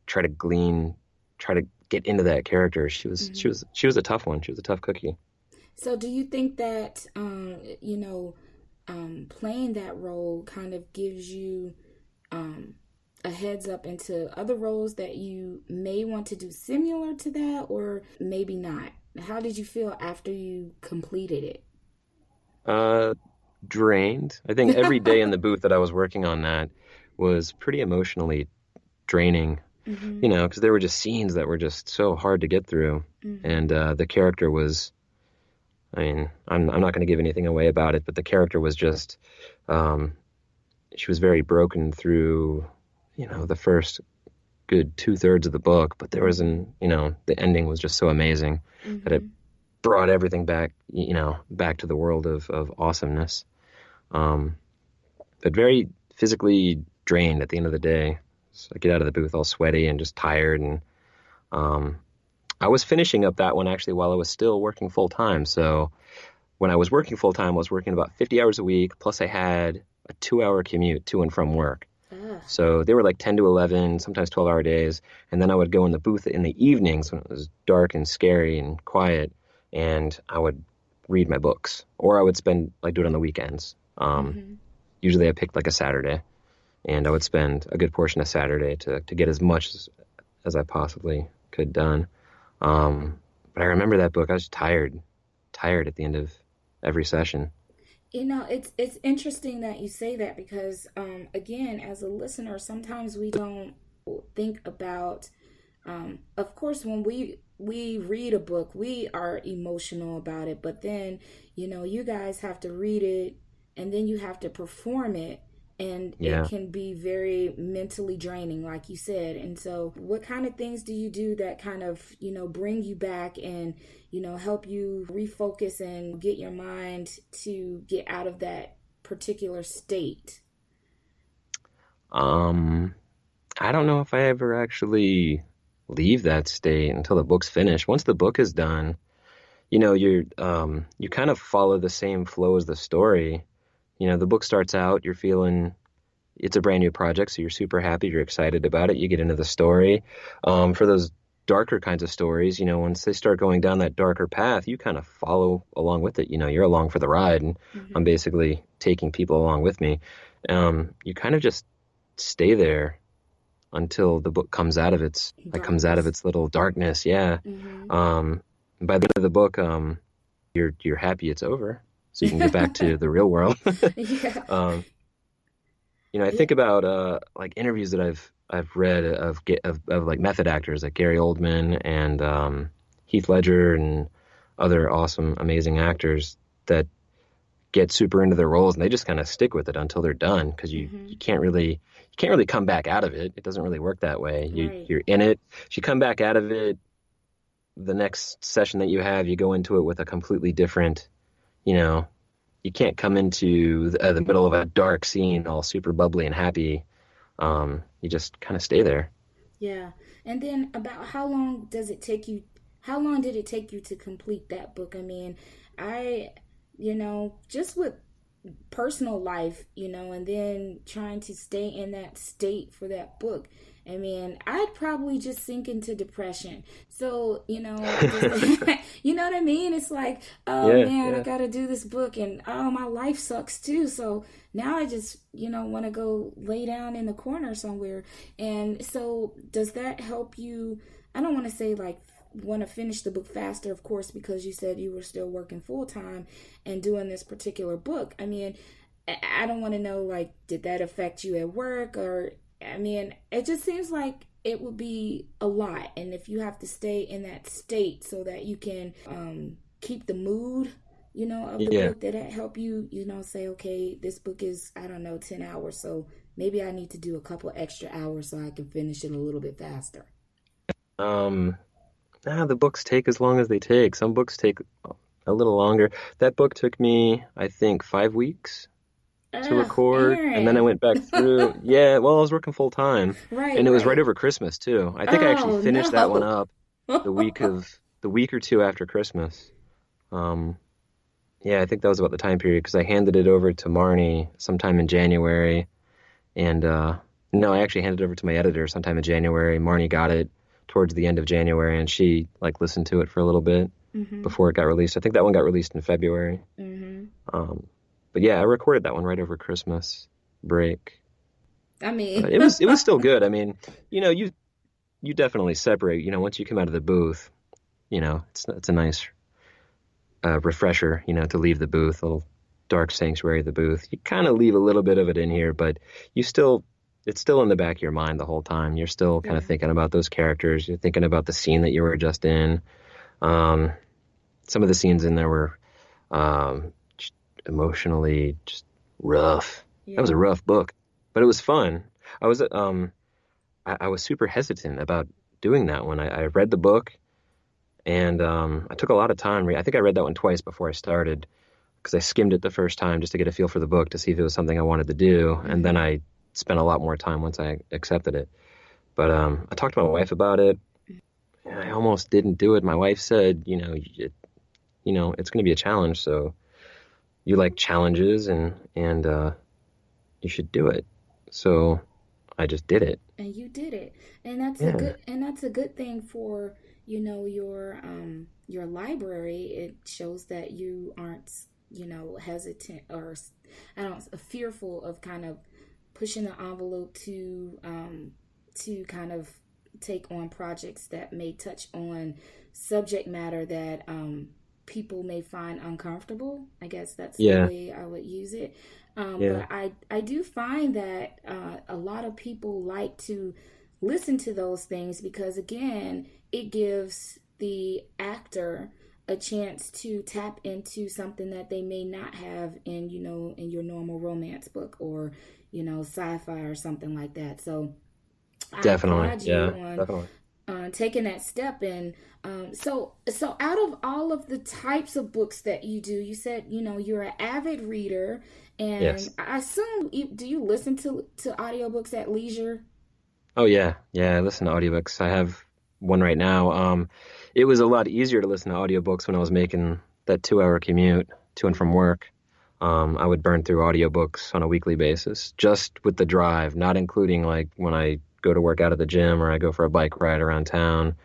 Speaker 4: try to glean, try to get into that character. She was she
Speaker 3: Mm-hmm.
Speaker 4: was she was a tough one. She was a tough cookie.
Speaker 3: So do you think that playing that role kind of gives you a heads up into other roles that you may want to do similar to that, or maybe not? How did you feel after you completed it?
Speaker 4: Drained. I think every day in the booth that I was working on that was pretty emotionally draining,
Speaker 3: Mm-hmm.
Speaker 4: you know, because there were just scenes that were just so hard to get through.
Speaker 3: Mm-hmm.
Speaker 4: And the character was, I mean, I'm not going to give anything away about it, but the character was just, she was very broken through, you know, the first good 2/3 of the book, but there was you know, the ending was just so amazing that it brought everything back, you know, back to the world of awesomeness. But very physically drained at the end of the day. So I get out of the booth all sweaty and just tired. And I was finishing up that one actually while I was still working full time. So when I was working full time, I was working about 50 hours a week. Plus I had a 2-hour commute to and from work. So they were like 10 to 11, sometimes 12-hour days. And then I would go in the booth in the evenings when it was dark and scary and quiet. And I would read my books, or I would do it on the weekends. Usually I picked like a Saturday, and I would spend a good portion of Saturday to get as much as I possibly could done. But I remember that book. I was tired at the end of every session.
Speaker 3: You know, it's interesting that you say that because, again, as a listener, sometimes we don't think about, of course, when we read a book, we are emotional about it, but then, you know, you guys have to read it and then you have to perform it, and
Speaker 4: Yeah.
Speaker 3: it can be very mentally draining, like you said. And so what kind of things do you do that kind of, you know, bring you back and, you know, help you refocus and get your mind to get out of that particular state?
Speaker 4: I don't know if I ever actually leave that state until the book's finished. Once the book is done, you know, you kind of follow the same flow as the story. You know, the book starts out, you're feeling it's a brand new project, so you're super happy, you're excited about it, you get into the story. For those darker kinds of stories, you know, once they start going down that darker path, you kind of follow along with it. You know, you're along for the ride, and I'm basically taking people along with me. You kind of just stay there until the book comes out of its little darkness. Yeah. By the end of the book, you're happy it's over, so you can get back to the real world.
Speaker 3: Yeah.
Speaker 4: You know, I think about like interviews that I've read of like method actors like Gary Oldman and Heath Ledger and other awesome, amazing actors that get super into their roles, and they just kind of stick with it until they're done, because you can't really come back out of it. It doesn't really work that way.
Speaker 3: Right.
Speaker 4: You're in it. If you come back out of it, the next session that you have, you go into it with a completely different, you know, you can't come into the middle of a dark scene all super bubbly and happy. You just kind of stay there.
Speaker 3: Yeah. And then about how long did it take you to complete that book? I mean, you know, just with personal life, you know, and then trying to stay in that state for that book, I mean, I'd probably just sink into depression. So, you know, you know what I mean? It's like, oh man, I got to do this book, and oh, my life sucks too. So now I just, you know, want to go lay down in the corner somewhere. And so does that help you? I don't want to say like want to finish the book faster, of course, because you said you were still working full time and doing this particular book. I mean, I don't want to know, like, did that affect you at work? Or, I mean, it just seems like it would be a lot. And if you have to stay in that state so that you can keep the mood, you know, of the book, did that help you, you know, say, okay, this book is, I don't know, 10 hours. So maybe I need to do a couple extra hours so I can finish it a little bit faster.
Speaker 4: The books take as long as they take. Some books take a little longer. That book took me, I think, 5 weeks to record,
Speaker 3: Aaron.
Speaker 4: and then I went back through. Yeah, well, I was working full time,
Speaker 3: Right,
Speaker 4: and it was right over Christmas too. I think I actually finished that one up the week or two after Christmas. Yeah, I think that was about the time period, because I handed it over to Marnie sometime in January, and no, I actually handed it over to my editor sometime in January. Marnie got it towards the end of January, and she like listened to it for a little bit before it got released. I think that one got released in February. But yeah, I recorded that one right over Christmas break.
Speaker 3: I mean,
Speaker 4: But it was still good. I mean, you definitely separate. Once you come out of the booth, it's a nice refresher. To leave the booth, a little dark sanctuary of the booth. You kind of leave a little bit of it in here, but it's still in the back of your mind the whole time. You're still kind of thinking about those characters. You're thinking about the scene that you were just in. Some of the scenes in there were just emotionally just rough.
Speaker 3: yeah.
Speaker 4: That was a rough book, but it was fun. I was super hesitant about doing that one. I read the book, and I took a lot of time. I think I read that one twice before I started, because I skimmed it the first time just to get a feel for the book, to see if it was something I wanted to do, and then I spent a lot more time once I accepted it. But I talked to my wife about it. And I almost didn't do it. My wife said, it's going to be a challenge, so you like challenges, and you should do it. So I just did it.
Speaker 3: And you did it, and that's a good thing for your library. It shows that you aren't hesitant or fearful of kind of pushing the envelope to kind of take on projects that may touch on subject matter that people may find uncomfortable. I guess that's the way I would use it. But I do find that a lot of people like to listen to those things because, again, it gives the actor a chance to tap into something that they may not have in your normal romance book or sci-fi or something like that. So
Speaker 4: Definitely.
Speaker 3: I applaud you on
Speaker 4: Definitely.
Speaker 3: taking that step. And so out of all of the types of books that you do, you said you're an avid reader, and
Speaker 4: Yes.
Speaker 3: I assume do you listen to audiobooks at leisure?
Speaker 4: Oh yeah. I listen to audiobooks. I have one right now. It was a lot easier to listen to audiobooks when I was making that 2-hour commute to and from work. I would burn through audiobooks on a weekly basis, just with the drive, not including like when I go to work out at the gym or I go for a bike ride around town.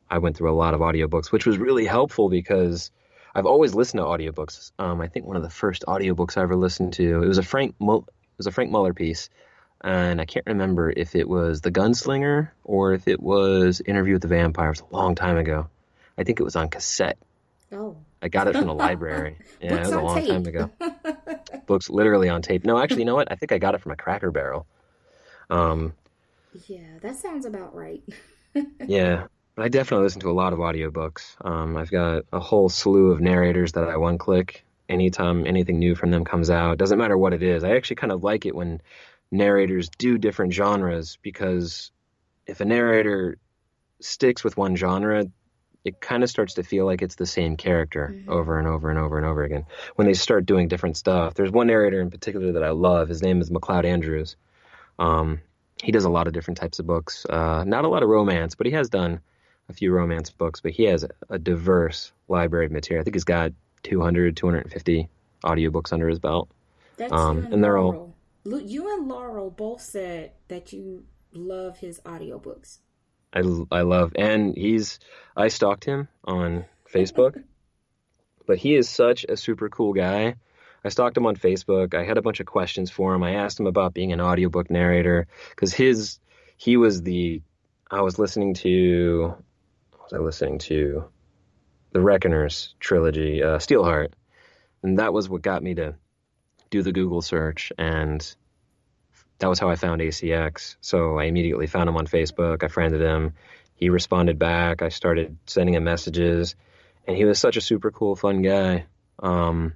Speaker 4: I went through a lot of audiobooks, which was really helpful because I've always listened to audiobooks. I think one of the first audiobooks I ever listened to, it was a Frank Muller piece, and I can't remember if it was The Gunslinger or if it was Interview with the Vampire. It was a long time ago. I think it was on cassette.
Speaker 3: Oh.
Speaker 4: I got it from the library. Yeah,
Speaker 3: Books
Speaker 4: it was a
Speaker 3: on
Speaker 4: long
Speaker 3: tape.
Speaker 4: time ago. Books literally on tape. No, actually, you know what? I think I got it from a Cracker Barrel.
Speaker 3: Yeah, that sounds about right.
Speaker 4: Yeah, but I definitely listen to a lot of audiobooks. I've got a whole slew of narrators that I one-click anytime anything new from them comes out. Doesn't matter what it is. I actually kind of like it when narrators do different genres, because if a narrator sticks with one genre, it kind of starts to feel like it's the same character over and over and over and over again. When they start doing different stuff, there's one narrator in particular that I love. His name is McLeod Andrews. He does a lot of different types of books. Not a lot of romance, but he has done a few romance books. But he has a diverse library of material. I think he's got 250 audiobooks under his belt.
Speaker 3: That's you and
Speaker 4: and they're
Speaker 3: Laurel. You and Laurel both said that you love his audiobooks.
Speaker 4: I love, and I stalked him on Facebook, but he is such a super cool guy. I stalked him on Facebook. I had a bunch of questions for him. I asked him about being an audiobook narrator, because I was listening to the Reckoners trilogy, Steelheart, and that was what got me to do the Google search, and that was how I found ACX. So I immediately found him on Facebook. I friended him. He responded back. I started sending him messages, and he was such a super cool, fun guy. I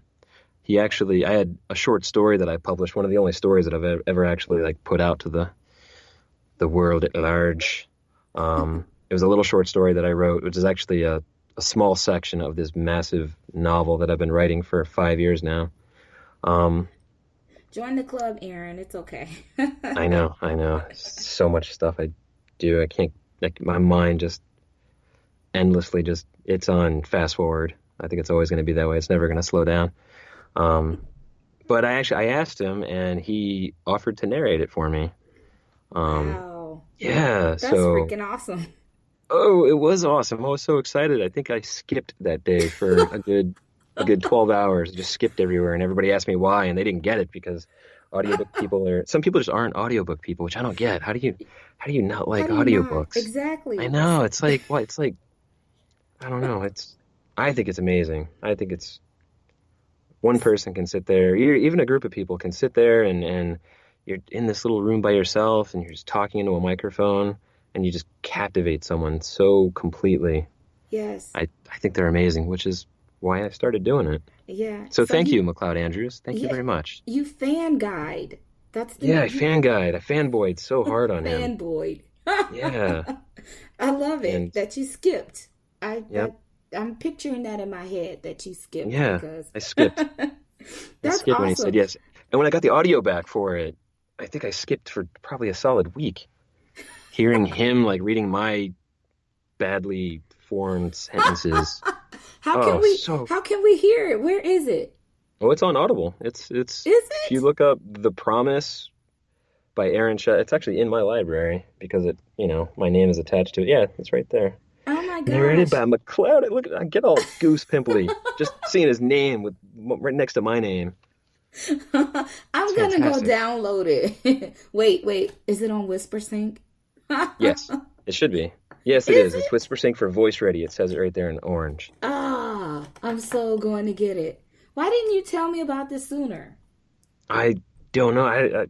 Speaker 4: had a short story that I published, one of the only stories that I've ever actually like put out to the world at large. It was a little short story that I wrote, which is actually a small section of this massive novel that I've been writing for 5 years now.
Speaker 3: Join the club, Aaron. It's okay.
Speaker 4: I know. So much stuff I do. I can't, my mind just endlessly it's on fast forward. I think it's always going to be that way. It's never going to slow down. But I asked him, and he offered to narrate it for me.
Speaker 3: Wow.
Speaker 4: Yeah.
Speaker 3: That's freaking awesome.
Speaker 4: Oh, it was awesome. I was so excited. I think I skipped that day for a good a good 12 hours. Just skipped everywhere, and everybody asked me why, and they didn't get it because audiobook people are some people just aren't audiobook people, which I don't get. How do you not
Speaker 3: How
Speaker 4: like
Speaker 3: do you not?
Speaker 4: audiobooks? I
Speaker 3: Exactly.
Speaker 4: know. It's like what? It's like I don't know. I think it's amazing. I think it's one person can sit there, even a group of people can sit there and you're in this little room by yourself and you're just talking into a microphone and you just captivate someone so completely.
Speaker 3: Yes.
Speaker 4: I think they're amazing, which is why I started doing it.
Speaker 3: Yeah.
Speaker 4: So
Speaker 3: So
Speaker 4: thank you, McLeod Andrews. Thank you
Speaker 3: yeah,
Speaker 4: very much.
Speaker 3: you fan guide. That's the
Speaker 4: Yeah, I
Speaker 3: you
Speaker 4: fan guide. I fanboyed so hard on him.
Speaker 3: fanboy.
Speaker 4: Yeah.
Speaker 3: I love it
Speaker 4: And
Speaker 3: that you skipped.
Speaker 4: yep.
Speaker 3: I'm picturing that in my head that you skipped
Speaker 4: Yeah.
Speaker 3: because
Speaker 4: I skipped. I
Speaker 3: that's
Speaker 4: skipped when he said
Speaker 3: awesome.
Speaker 4: yes. And when I got the audio back for it, I think I skipped for probably a solid week. Hearing him like reading my badly formed sentences.
Speaker 3: How can
Speaker 4: Oh,
Speaker 3: we
Speaker 4: so
Speaker 3: how can we hear it? Where is it?
Speaker 4: oh, it's on Audible. It's
Speaker 3: Is
Speaker 4: if you
Speaker 3: it?
Speaker 4: look up The Promise by Aaron Shedd, it's actually in my library because my name is attached to it. Yeah, it's right there.
Speaker 3: Oh my
Speaker 4: Narrated
Speaker 3: gosh.
Speaker 4: by McLeod. I get all goose pimply just seeing his name with right next to my name. It's
Speaker 3: I'm gonna go
Speaker 4: fantastic.
Speaker 3: download it. Wait. Is it on WhisperSync?
Speaker 4: Yes, it should be. Yes, it
Speaker 3: Is
Speaker 4: is. It's
Speaker 3: it?
Speaker 4: WhisperSync for voice ready. It says it right there in orange.
Speaker 3: Ah, I'm so going to get it. Why didn't you tell me about this sooner?
Speaker 4: I don't know. I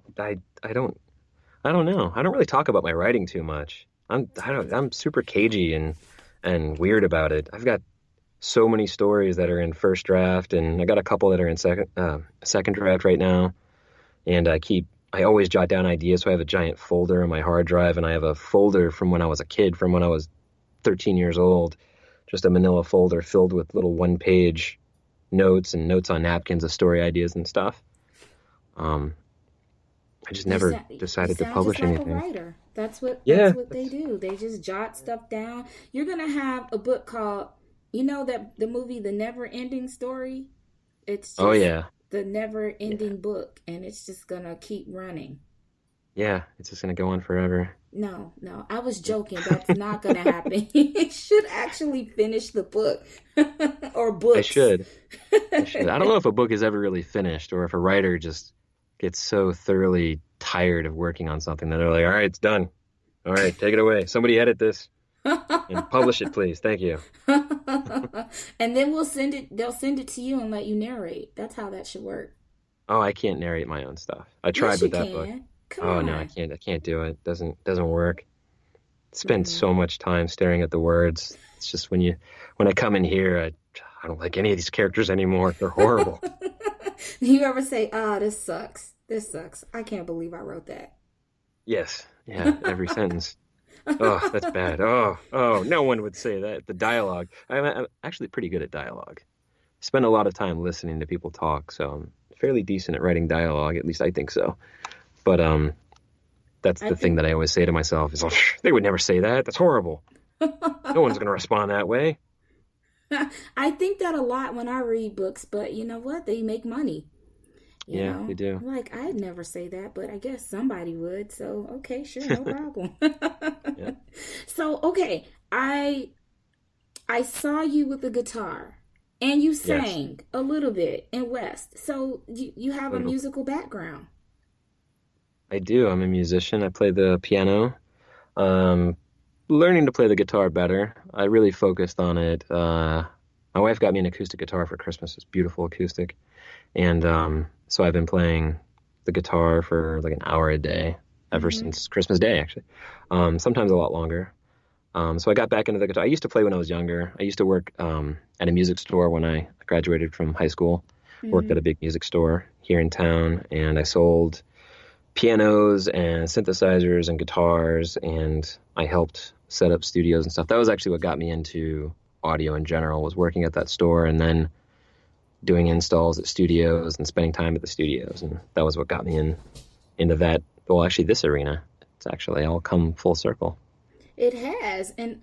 Speaker 4: don't know. I don't really talk about my writing too much. I'm super cagey and weird about it. I've got so many stories that are in first draft, and I got a couple that are in second draft right now. And I always jot down ideas. So I have a giant folder on my hard drive, and I have a folder from when I was a kid, from when I was 13 years old, just a manila folder filled with little one-page notes and notes on napkins of story ideas and stuff. Um, I just
Speaker 3: You
Speaker 4: never
Speaker 3: sound you
Speaker 4: decided to
Speaker 3: sound just
Speaker 4: publish
Speaker 3: like a
Speaker 4: anything.
Speaker 3: writer. That's
Speaker 4: Yeah,
Speaker 3: what they do. They just jot stuff down. You're gonna have a book called, you know, that the movie The Never Ending Story? It's
Speaker 4: oh
Speaker 3: just
Speaker 4: yeah,
Speaker 3: the never
Speaker 4: yeah,
Speaker 3: ending book and it's just gonna keep running.
Speaker 4: yeah. It's just gonna go on forever.
Speaker 3: No, I was joking. That's not gonna happen. You should actually finish the book or
Speaker 4: I
Speaker 3: books.
Speaker 4: should. I should. I don't know if a book is ever really finished, or if a writer just gets so thoroughly tired of working on something that they're like, all right, it's done. All right, take it away. Somebody edit this and publish it, please. Thank you.
Speaker 3: And then they'll send it to you and let you narrate. That's how that should work.
Speaker 4: Oh, I can't narrate my own stuff. I tried
Speaker 3: Yes, you
Speaker 4: with that book.
Speaker 3: can. Come
Speaker 4: Oh no, I
Speaker 3: on.
Speaker 4: can't. I can't do it. Doesn't work. Spend
Speaker 3: Mm.
Speaker 4: so much time staring at the words. It's just when I come in here, I don't like any of these characters anymore. They're horrible.
Speaker 3: You ever say, "Ah, this sucks. This sucks. I can't believe I wrote that."
Speaker 4: Yes. Yeah. Every sentence. Oh, that's bad. Oh, no one would say that. The dialogue. I'm actually pretty good at dialogue. Spend a lot of time listening to people talk, so I'm fairly decent at writing dialogue. At least I think so. But that's
Speaker 3: I
Speaker 4: the thing
Speaker 3: think
Speaker 4: that I always say to myself is, oh, they would never say that. That's horrible. No one's going to respond that way.
Speaker 3: I think that a lot when I read books, but you know what? They make money. You
Speaker 4: Yeah, they
Speaker 3: know,
Speaker 4: do.
Speaker 3: I'm like, I'd never say that, but I guess somebody would. So, okay, sure, no problem.
Speaker 4: Yeah.
Speaker 3: So, okay, I saw you with the guitar and you
Speaker 4: Yes.
Speaker 3: sang a little bit in West. So, you have a
Speaker 4: Little.
Speaker 3: musical background.
Speaker 4: I do. I'm a musician. I play the piano. Um, Learning to play the guitar better. I really focused on it. My wife got me an acoustic guitar for Christmas. It's beautiful acoustic. And so I've been playing the guitar for like an hour a day ever
Speaker 3: Hmm.
Speaker 4: since Christmas Day, actually. Sometimes a lot longer. So I got back into the guitar. I used to play when I was younger. I used to work at a music store when I graduated from high school. Worked at a
Speaker 3: Hmm.
Speaker 4: big music store here in town, and I sold pianos and synthesizers and guitars, and I helped set up studios and stuff. That was actually what got me into audio in general, was working at that store and then doing installs at studios and spending time at the studios. And that was what got me into that. Well, actually, this arena. It's actually all come full circle.
Speaker 3: It has, and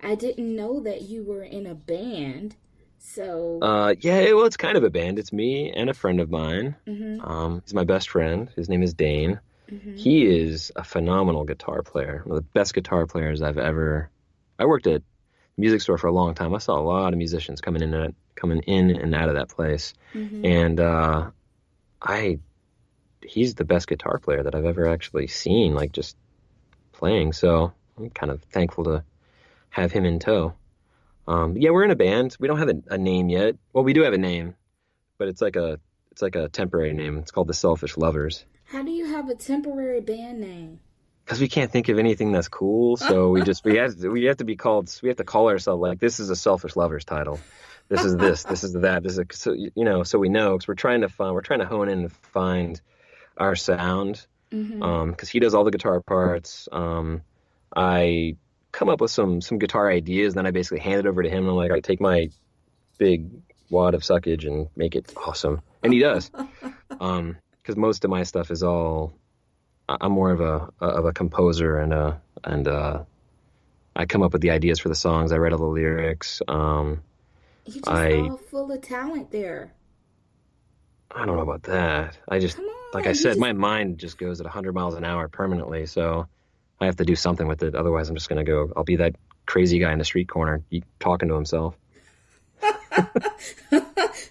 Speaker 3: I didn't know that you were in a band. So,
Speaker 4: Yeah, well, it's kind of a band. It's me and a friend of mine.
Speaker 3: hmm
Speaker 4: He's my best friend. His name is Dane.
Speaker 3: hmm
Speaker 4: He is a phenomenal guitar player, one of the best guitar players I've ever. I worked at music store for a long time. I saw a lot of musicians coming in and out of that place.
Speaker 3: Mm-hmm.
Speaker 4: And he's the best guitar player that I've ever actually seen, like just playing. So I'm kind of thankful to have him in tow. Yeah, we're in a band. We don't have a name yet. Well, we do have a name, but it's like a temporary name. It's called the Selfish Lovers.
Speaker 3: How do you have a temporary band name?
Speaker 4: Because we can't think of anything that's cool, so we have to call ourselves like, this is a Selfish Lovers title. This is this is that. This is so we know, because we're trying to hone in and find our sound.
Speaker 3: Mm-hmm.
Speaker 4: Because he does all the guitar parts. I come up with some guitar ideas, and then I basically hand it over to him. And I'm like, I take my big wad of suckage and make it awesome, and he does. Because most of my stuff is all. I'm more of a composer, and I come up with the ideas for the songs. I write all the lyrics.
Speaker 3: You're just all full of talent there.
Speaker 4: I don't know about that. I just,
Speaker 3: Come on,
Speaker 4: like I said, my mind just goes at 100 miles an hour permanently. So I have to do something with it. Otherwise, I'm just going to go. I'll be that crazy guy in the street corner talking to himself.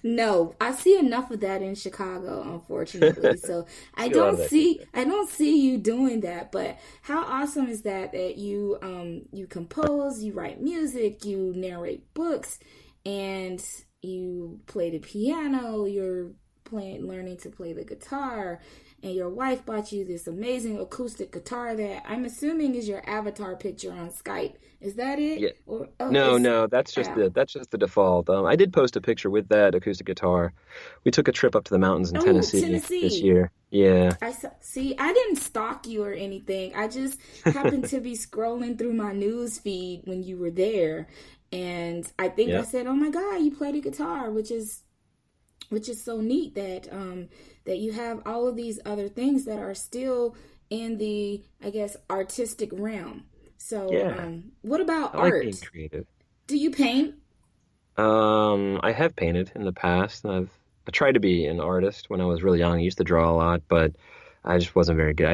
Speaker 3: No, I see enough of that in Chicago, unfortunately. So I don't see you doing that. But how awesome is that you compose, you write music, you narrate books, and you play the piano, you're learning to play the guitar, and your wife bought you this amazing acoustic guitar that I'm assuming is your avatar picture on Skype. Is that it?
Speaker 4: Yeah.
Speaker 3: No,
Speaker 4: that's just the default. I did post a picture with that acoustic guitar. We took a trip up to the mountains in Tennessee this year. Yeah.
Speaker 3: I didn't stalk you or anything. I just happened to be scrolling through my news feed when you were there, and I think I said, "Oh my God, you play the guitar," which is so neat that that you have all of these other things that are still in the, I guess, artistic realm. So, what about art?
Speaker 4: I like being creative.
Speaker 3: Do you paint?
Speaker 4: I have painted in the past. I tried to be an artist when I was really young. I used to draw a lot, but I just wasn't very good. I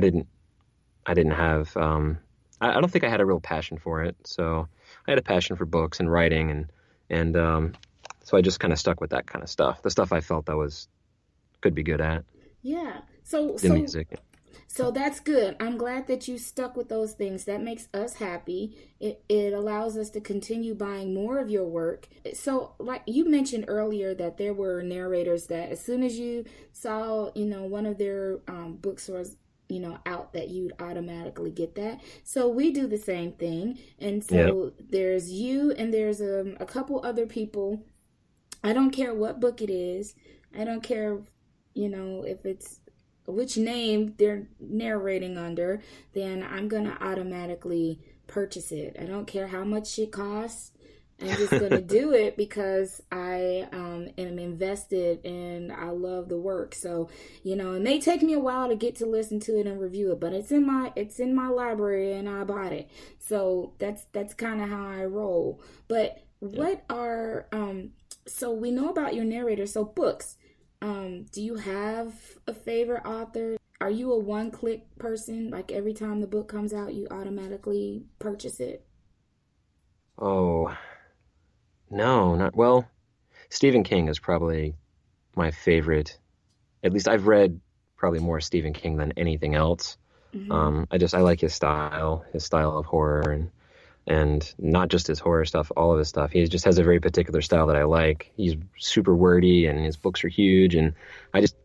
Speaker 4: didn't have. I don't think I had a real passion for it. So I had a passion for books and writing, and so I just kind of stuck with that kind of stuff. The stuff I felt could be good at.
Speaker 3: Yeah. So
Speaker 4: music.
Speaker 3: So that's good. I'm glad that you stuck with those things. That makes us happy. It allows us to continue buying more of your work. So, like you mentioned earlier, that there were narrators that as soon as you saw, one of their bookstores, out, that you'd automatically get that. So we do the same thing. And so there's you and there's a couple other people. I don't care what book it is. I don't care, if it's which name they're narrating under, then I'm going to automatically purchase it. I don't care how much it costs. I'm just going to do it because I am invested and I love the work. So, it may take me a while to get to listen to it and review it, but it's in my library and I bought it. So that's kind of how I roll. But what are, so we know about your narrator. So books. Do you have a favorite author? Are you a one-click person? Like every time the book comes out, you automatically purchase it?
Speaker 4: Oh, no, not well. Stephen King is probably my favorite. At least I've read probably more Stephen King than anything else. Mm-hmm. I like his style of horror, and not just his horror stuff, all of his stuff. He just has a very particular style that I like. He's super wordy and his books are huge, and I just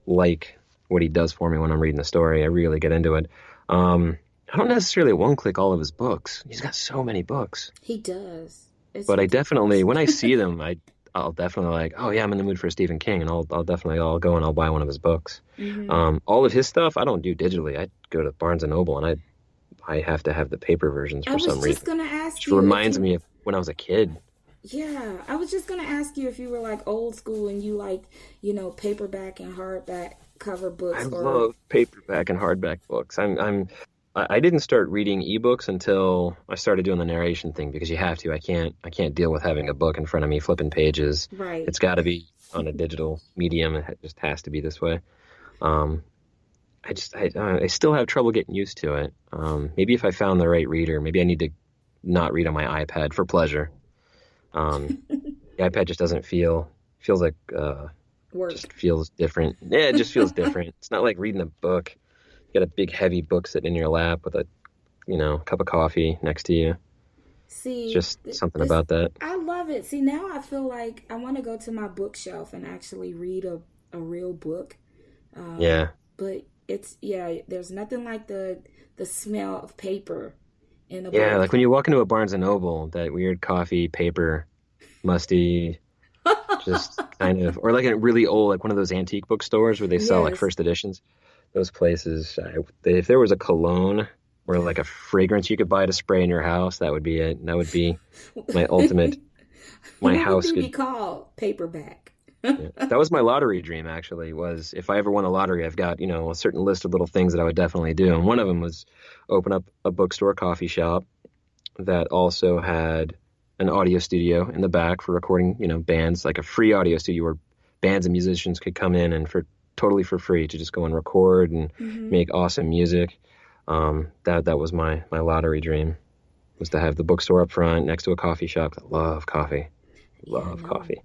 Speaker 4: like what he does for me when I'm reading the story. I really get into it. I don't necessarily one-click all of his books. He's got so many books.
Speaker 3: He does.
Speaker 4: But I definitely, when I see them, I'll definitely like, oh yeah, I'm in the mood for StephenKing, and I'll go and I'll buy one of his books. Mm-hmm. All of his stuff I don't do digitally. I go to Barnes and Noble and I have to have the paper versions for some reason. I was just
Speaker 3: going to ask
Speaker 4: you. It reminds me of when I was a kid.
Speaker 3: Yeah, I was just going to ask you if you were like old school and you liked, paperback and hardback cover books.
Speaker 4: I love paperback and hardback books. I didn't start reading ebooks until I started doing the narration thing, because you have to. I can't deal with having a book in front of me flipping pages.
Speaker 3: Right.
Speaker 4: It's got to be on a digital medium. It just has to be this way. I still have trouble getting used to it. Maybe if I found the right reader, maybe I need to not read on my iPad for pleasure. The iPad just doesn't feels like
Speaker 3: Work.
Speaker 4: just feels different. Yeah, it just feels different. It's not like reading a book. You got a big heavy book sitting in your lap with a cup of coffee next to you.
Speaker 3: See,
Speaker 4: Just something about that.
Speaker 3: I love it. See, now I feel like I want to go to my bookshelf and actually read a real book.
Speaker 4: Yeah.
Speaker 3: But there's nothing like the smell of paper in a
Speaker 4: Yeah,
Speaker 3: book.
Speaker 4: like when you walk into a Barnes and Noble, that weird coffee, paper, musty, just kind of, or like a really old, like one of those antique bookstores where they sell like
Speaker 3: Yes.
Speaker 4: first editions. Those places, if there was a cologne or like a fragrance you could buy to spray in your house, that would be it. That would be my ultimate. My
Speaker 3: What
Speaker 4: house
Speaker 3: would they be
Speaker 4: could.
Speaker 3: called? Paperback.
Speaker 4: Yeah. That was my lottery dream, actually, was if I ever won a lottery, I've got, a certain list of little things that I would definitely do. And one of them was open up a bookstore coffee shop that also had an audio studio in the back for recording, bands, like a free audio studio where bands and musicians could come in and totally for free to just go and record and make awesome music. That was my lottery dream, was to have the bookstore up front next to a coffee shop. I love coffee. Love coffee.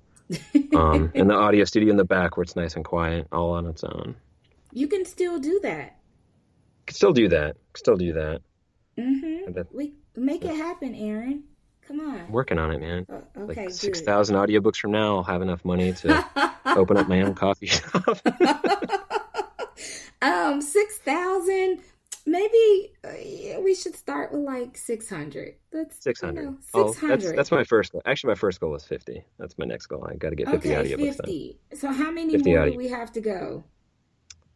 Speaker 4: And the audio studio in the back where it's nice and quiet, all on its own.
Speaker 3: You can still do that.
Speaker 4: Could still do that.
Speaker 3: We make it happen, Aaron. Come on.
Speaker 4: I'm working on it, man.
Speaker 3: Okay,
Speaker 4: Like
Speaker 3: good.
Speaker 4: 6,000 audiobooks from now, I'll have enough money to open up my own coffee shop.
Speaker 3: 6,000. Maybe we should start with like 600. That's
Speaker 4: 600.
Speaker 3: 600.
Speaker 4: That's my first goal. Actually, my first goal is 50. That's my next goal. I got to get 50
Speaker 3: Okay,
Speaker 4: audiobooks
Speaker 3: 50. So how many
Speaker 4: 50
Speaker 3: more
Speaker 4: audio.
Speaker 3: do we have to go?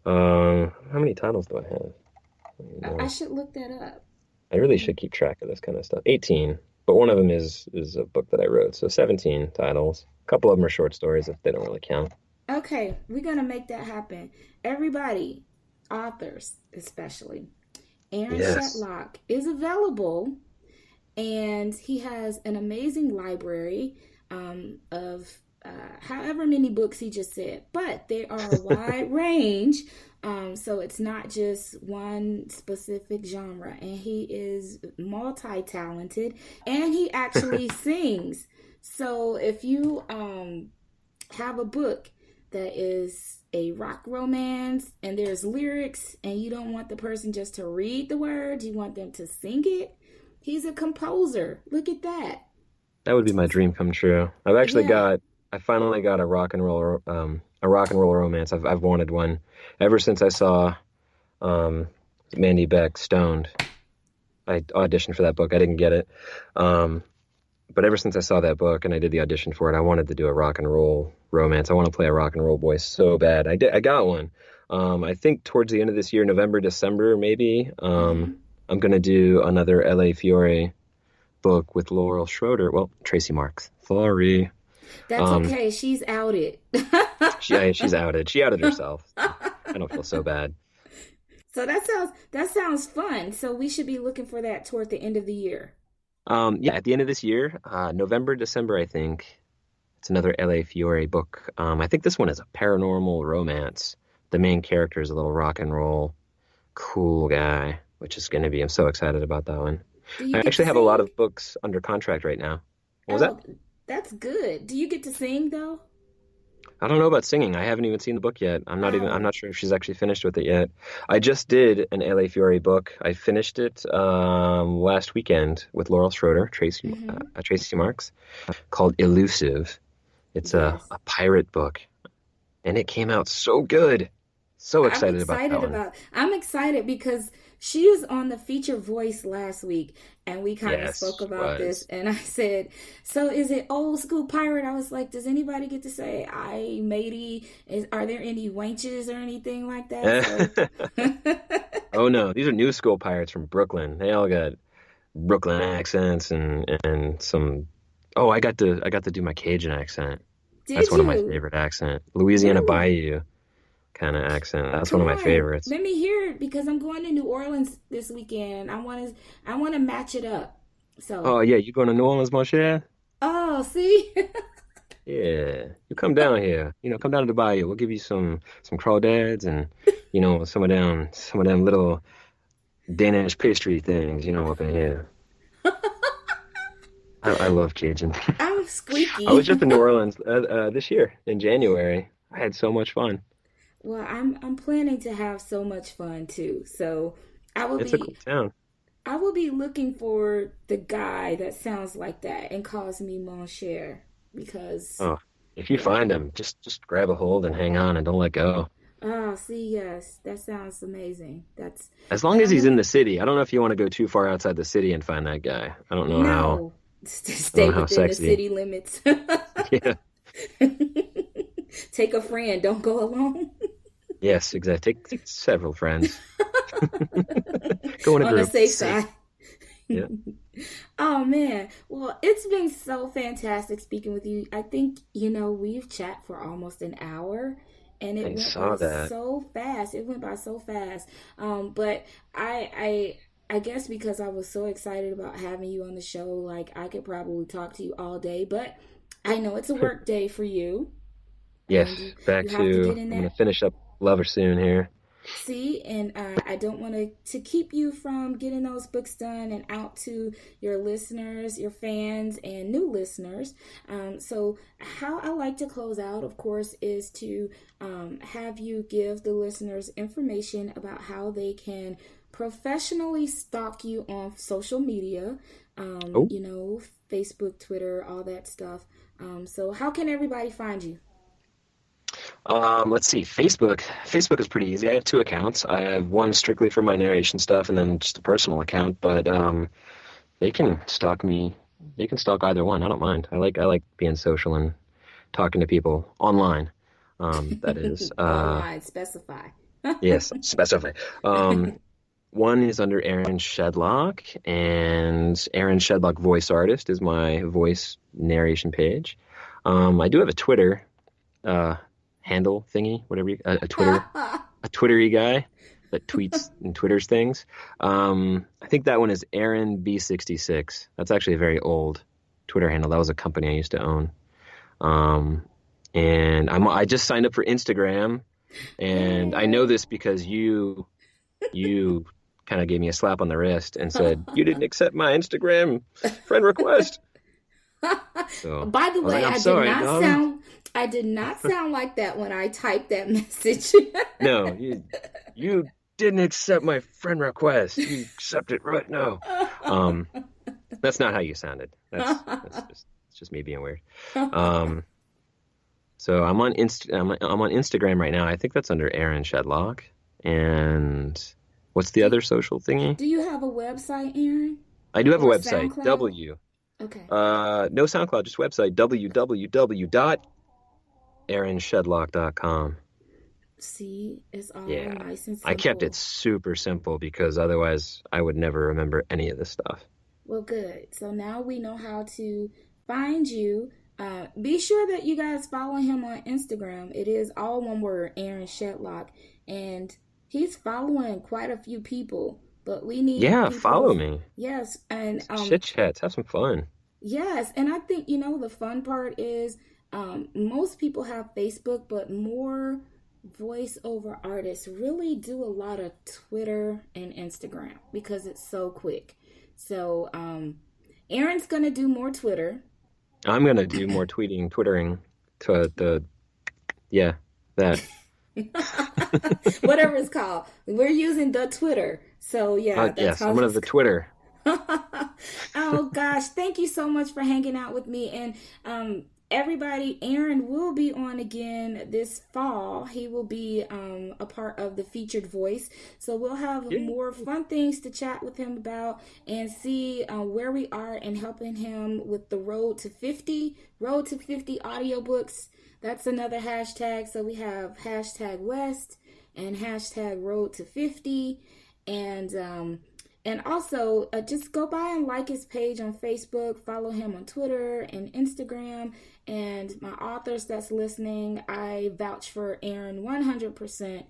Speaker 4: How many titles do I have?
Speaker 3: I should look that up.
Speaker 4: I really should keep track of this kind of stuff. 18, but one of them is a book that I wrote, so 17 titles. A couple of them are short stories if they don't really count.
Speaker 3: Okay, we're going to make that happen. Everybody, authors especially, Aaron Shedlock is available, and he has an amazing library of however many books he just said, but they are a wide range. So it's not just one specific genre, and he is multi-talented, and he actually sings. So if you have a book that is a rock romance and there's lyrics and you don't want the person just to read the words, you want them to sing it, he's a composer. Look at that.
Speaker 4: That would be my dream come true. I finally got a rock and roll romance. I've wanted one ever since I saw Mandy Beck Stoned. I auditioned for that book. I didn't get it. But ever since I saw that book and I did the audition for it, I wanted to do a rock and roll romance. I want to play a rock and roll boy so bad. I got one. I think towards the end of this year, November, December, maybe, I'm going to do another L.A. Fiore book with Laurel Schroeder. Well, Tracy Marks. Sorry.
Speaker 3: That's okay. She's outed.
Speaker 4: She's outed. She outed herself. I don't feel so bad.
Speaker 3: So that sounds fun. So we should be looking for that toward the end of the year.
Speaker 4: At the end of this year, November, December, I think. It's another L.A. Fiore book. I think this one is a paranormal romance. The main character is a little rock and roll cool guy, which is going to be, I'm so excited about that one. I actually have a lot of books under contract right now. What was that?
Speaker 3: That's good. Do you get to sing though?
Speaker 4: I don't know about singing. I haven't even seen the book yet. I'm not sure if she's actually finished with it yet. I just did an L.A. Fiore book. I finished it last weekend with Laurel Schroeder, Tracy Marks, called Elusive. It's a pirate book, and it came out so good. So excited about that one.
Speaker 3: I'm excited because she was on the feature voice last week, and we kind of spoke about this. And I said, "So is it old school pirate?" I was like, "Does anybody get to say "I matey"? Are there any wenches or anything like that?"
Speaker 4: Oh no, these are new school pirates from Brooklyn. They all got Brooklyn accents and some. Oh, I got to do my Cajun accent. That's one of my favorite accents. Louisiana Bayou kind of accent. That's one of my favorites.
Speaker 3: Let me hear it because I'm going to New Orleans this weekend. I want to match it up. So.
Speaker 4: Oh yeah, you going to New Orleans, mon cher?
Speaker 3: Oh, see.
Speaker 4: Yeah, you come down here. Come down to the bayou. We'll give you some crawdads and some of them little Danish pastry things. Up in here. I love Cajun.
Speaker 3: I'm squeaky.
Speaker 4: I was just in New Orleans this year in January. I had so much fun.
Speaker 3: Well, I'm planning to have so much fun too. So I will
Speaker 4: It's a cool
Speaker 3: be
Speaker 4: town.
Speaker 3: I will be looking for the guy that sounds like that and calls me mon cher because
Speaker 4: Oh, if you
Speaker 3: yeah.
Speaker 4: find him, just grab a hold and hang on and don't let go.
Speaker 3: Oh, see, yes, that sounds amazing. That's
Speaker 4: As long
Speaker 3: and
Speaker 4: as
Speaker 3: I
Speaker 4: he's
Speaker 3: will
Speaker 4: in the city. I don't know if you want to go too far outside the city and find that guy.
Speaker 3: no
Speaker 4: I don't
Speaker 3: stay
Speaker 4: know how
Speaker 3: within the
Speaker 4: sexy.
Speaker 3: city limits.
Speaker 4: Yeah.
Speaker 3: Take a friend, don't go alone.
Speaker 4: Yes, exactly. Take several friends. Go in a
Speaker 3: On the
Speaker 4: group.
Speaker 3: safe
Speaker 4: Safe.
Speaker 3: side.
Speaker 4: Yeah.
Speaker 3: Oh man, well, it's been so fantastic speaking with you. I think, we've chat for almost an hour and it
Speaker 4: I
Speaker 3: went
Speaker 4: saw
Speaker 3: by
Speaker 4: that.
Speaker 3: so fast. It went by so fast. But I guess because I was so excited about having you on the show, like I could probably talk to you all day, but I know it's a work day for you and
Speaker 4: Yes. Back
Speaker 3: you have to get
Speaker 4: to,
Speaker 3: in
Speaker 4: I'm gonna
Speaker 3: that.
Speaker 4: finish up Lover soon here.
Speaker 3: See, and I don't want to keep you from getting those books done and out to your listeners, your fans, and new listeners. So, how I like to close out, of course, is to have you give the listeners information about how they can professionally stalk you on social media.
Speaker 4: Oh.
Speaker 3: Facebook, Twitter, all that stuff. So, how can everybody find you?
Speaker 4: Let's see. Facebook. Facebook is pretty easy. I have two accounts. I have one strictly for my narration stuff and then just a personal account, but they can stalk me. They can stalk either one. I don't mind. I like being social and talking to people online. That is
Speaker 3: Online, specify.
Speaker 4: yes, specify. One is under Aaron Shedlock, and Aaron Shedlock voice artist is my voice narration page. I do have a Twitter handle thingy, whatever a Twittery guy that tweets and twitters things. I think that one is Aaron B66. That's actually a very old Twitter handle. That was a company I used to own. And I just signed up for Instagram, and I know this because you kind of gave me a slap on the wrist and said you didn't accept my Instagram friend request. So
Speaker 3: By the
Speaker 4: I was
Speaker 3: way,
Speaker 4: like, I'm sorry, dog.
Speaker 3: I did not sound like that when I typed that message.
Speaker 4: No, you didn't accept my friend request. You accept it right now. That's not how you sounded. It's just me being weird. So I'm on I'm on Instagram right now. I think that's under Aaron Shedlock. And what's the other social thingy?
Speaker 3: Do you have a website, Aaron?
Speaker 4: I do have a
Speaker 3: Or
Speaker 4: website.
Speaker 3: SoundCloud? Okay.
Speaker 4: No SoundCloud, just website. www.aaronshedlock.com.
Speaker 3: See, it's all
Speaker 4: Yeah.
Speaker 3: nice and simple.
Speaker 4: I kept it super simple because otherwise I would never remember any of this stuff.
Speaker 3: Well, good. So now we know how to find you. Be sure that you guys follow him on Instagram. It is all one word, Aaron Shedlock. And he's following quite a few people. But we need
Speaker 4: Yeah,
Speaker 3: people
Speaker 4: follow me.
Speaker 3: Yes, and
Speaker 4: Chit chats, have some fun.
Speaker 3: yes, and I think the fun part is most people have Facebook, but more voiceover artists really do a lot of Twitter and Instagram because it's so quick. So Aaron's gonna do more Twitter.
Speaker 4: I'm gonna do more twittering to that.
Speaker 3: Whatever it's called. We're using the Twitter. So yeah, that's
Speaker 4: Yes,
Speaker 3: how
Speaker 4: I'm gonna
Speaker 3: it's
Speaker 4: the Twitter.
Speaker 3: Oh gosh, thank you so much for hanging out with me. And everybody, Aaron will be on again this fall. He will be a part of the featured voice. So we'll have more fun things to chat with him about and see where we are and helping him with the road to 50 audiobooks. That's another hashtag. So we have hashtag West and hashtag Road to 50. And also, just go by and like his page on Facebook, follow him on Twitter and Instagram. And my authors that's listening, I vouch for Aaron 100%.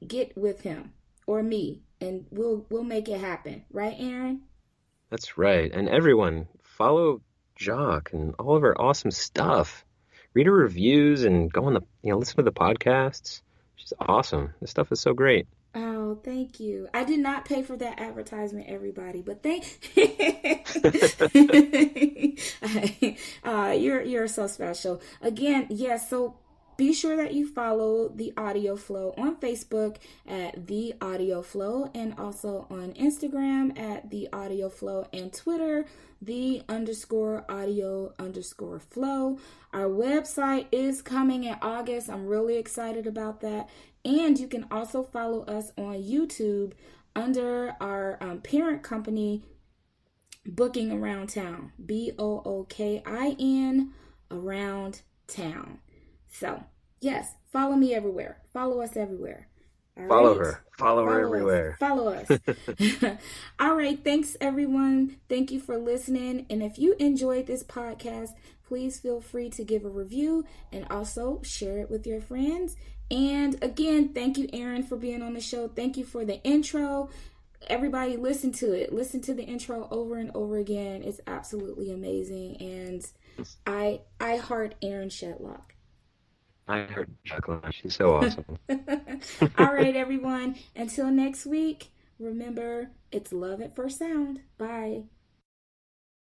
Speaker 3: Get with him or me, and we'll make it happen. Right, Aaron?
Speaker 4: That's right. And everyone, follow Jock and all of her awesome stuff. Read her reviews and go on listen to the podcasts. She's awesome. This stuff is so great.
Speaker 3: Oh, Oh, thank you. I did not pay for that advertisement, everybody, but you're so special. Again, yes, so be sure that you follow The Audio Flow on Facebook at The Audio Flow, and also on Instagram at The Audio Flow, and Twitter, _audio_flow. Our website is coming in August. I'm really excited about that. And you can also follow us on YouTube under our parent company, Booking Around Town, BOOKIN Around Town. So, yes, follow me everywhere. Follow us everywhere. All
Speaker 4: Follow
Speaker 3: right?
Speaker 4: her. Follow her everywhere.
Speaker 3: Follow us. All right. Thanks, everyone. Thank you for listening. And if you enjoyed this podcast, please feel free to give a review and also share it with your friends. And again, thank you, Aaron, for being on the show. Thank you for the intro. Everybody listen to it. Listen to the intro over and over again. It's absolutely amazing. And I heart Aaron Shedlock.
Speaker 4: I heard Jacqueline. She's so awesome.
Speaker 3: All right, everyone. Until next week, remember, it's love at first sound. Bye.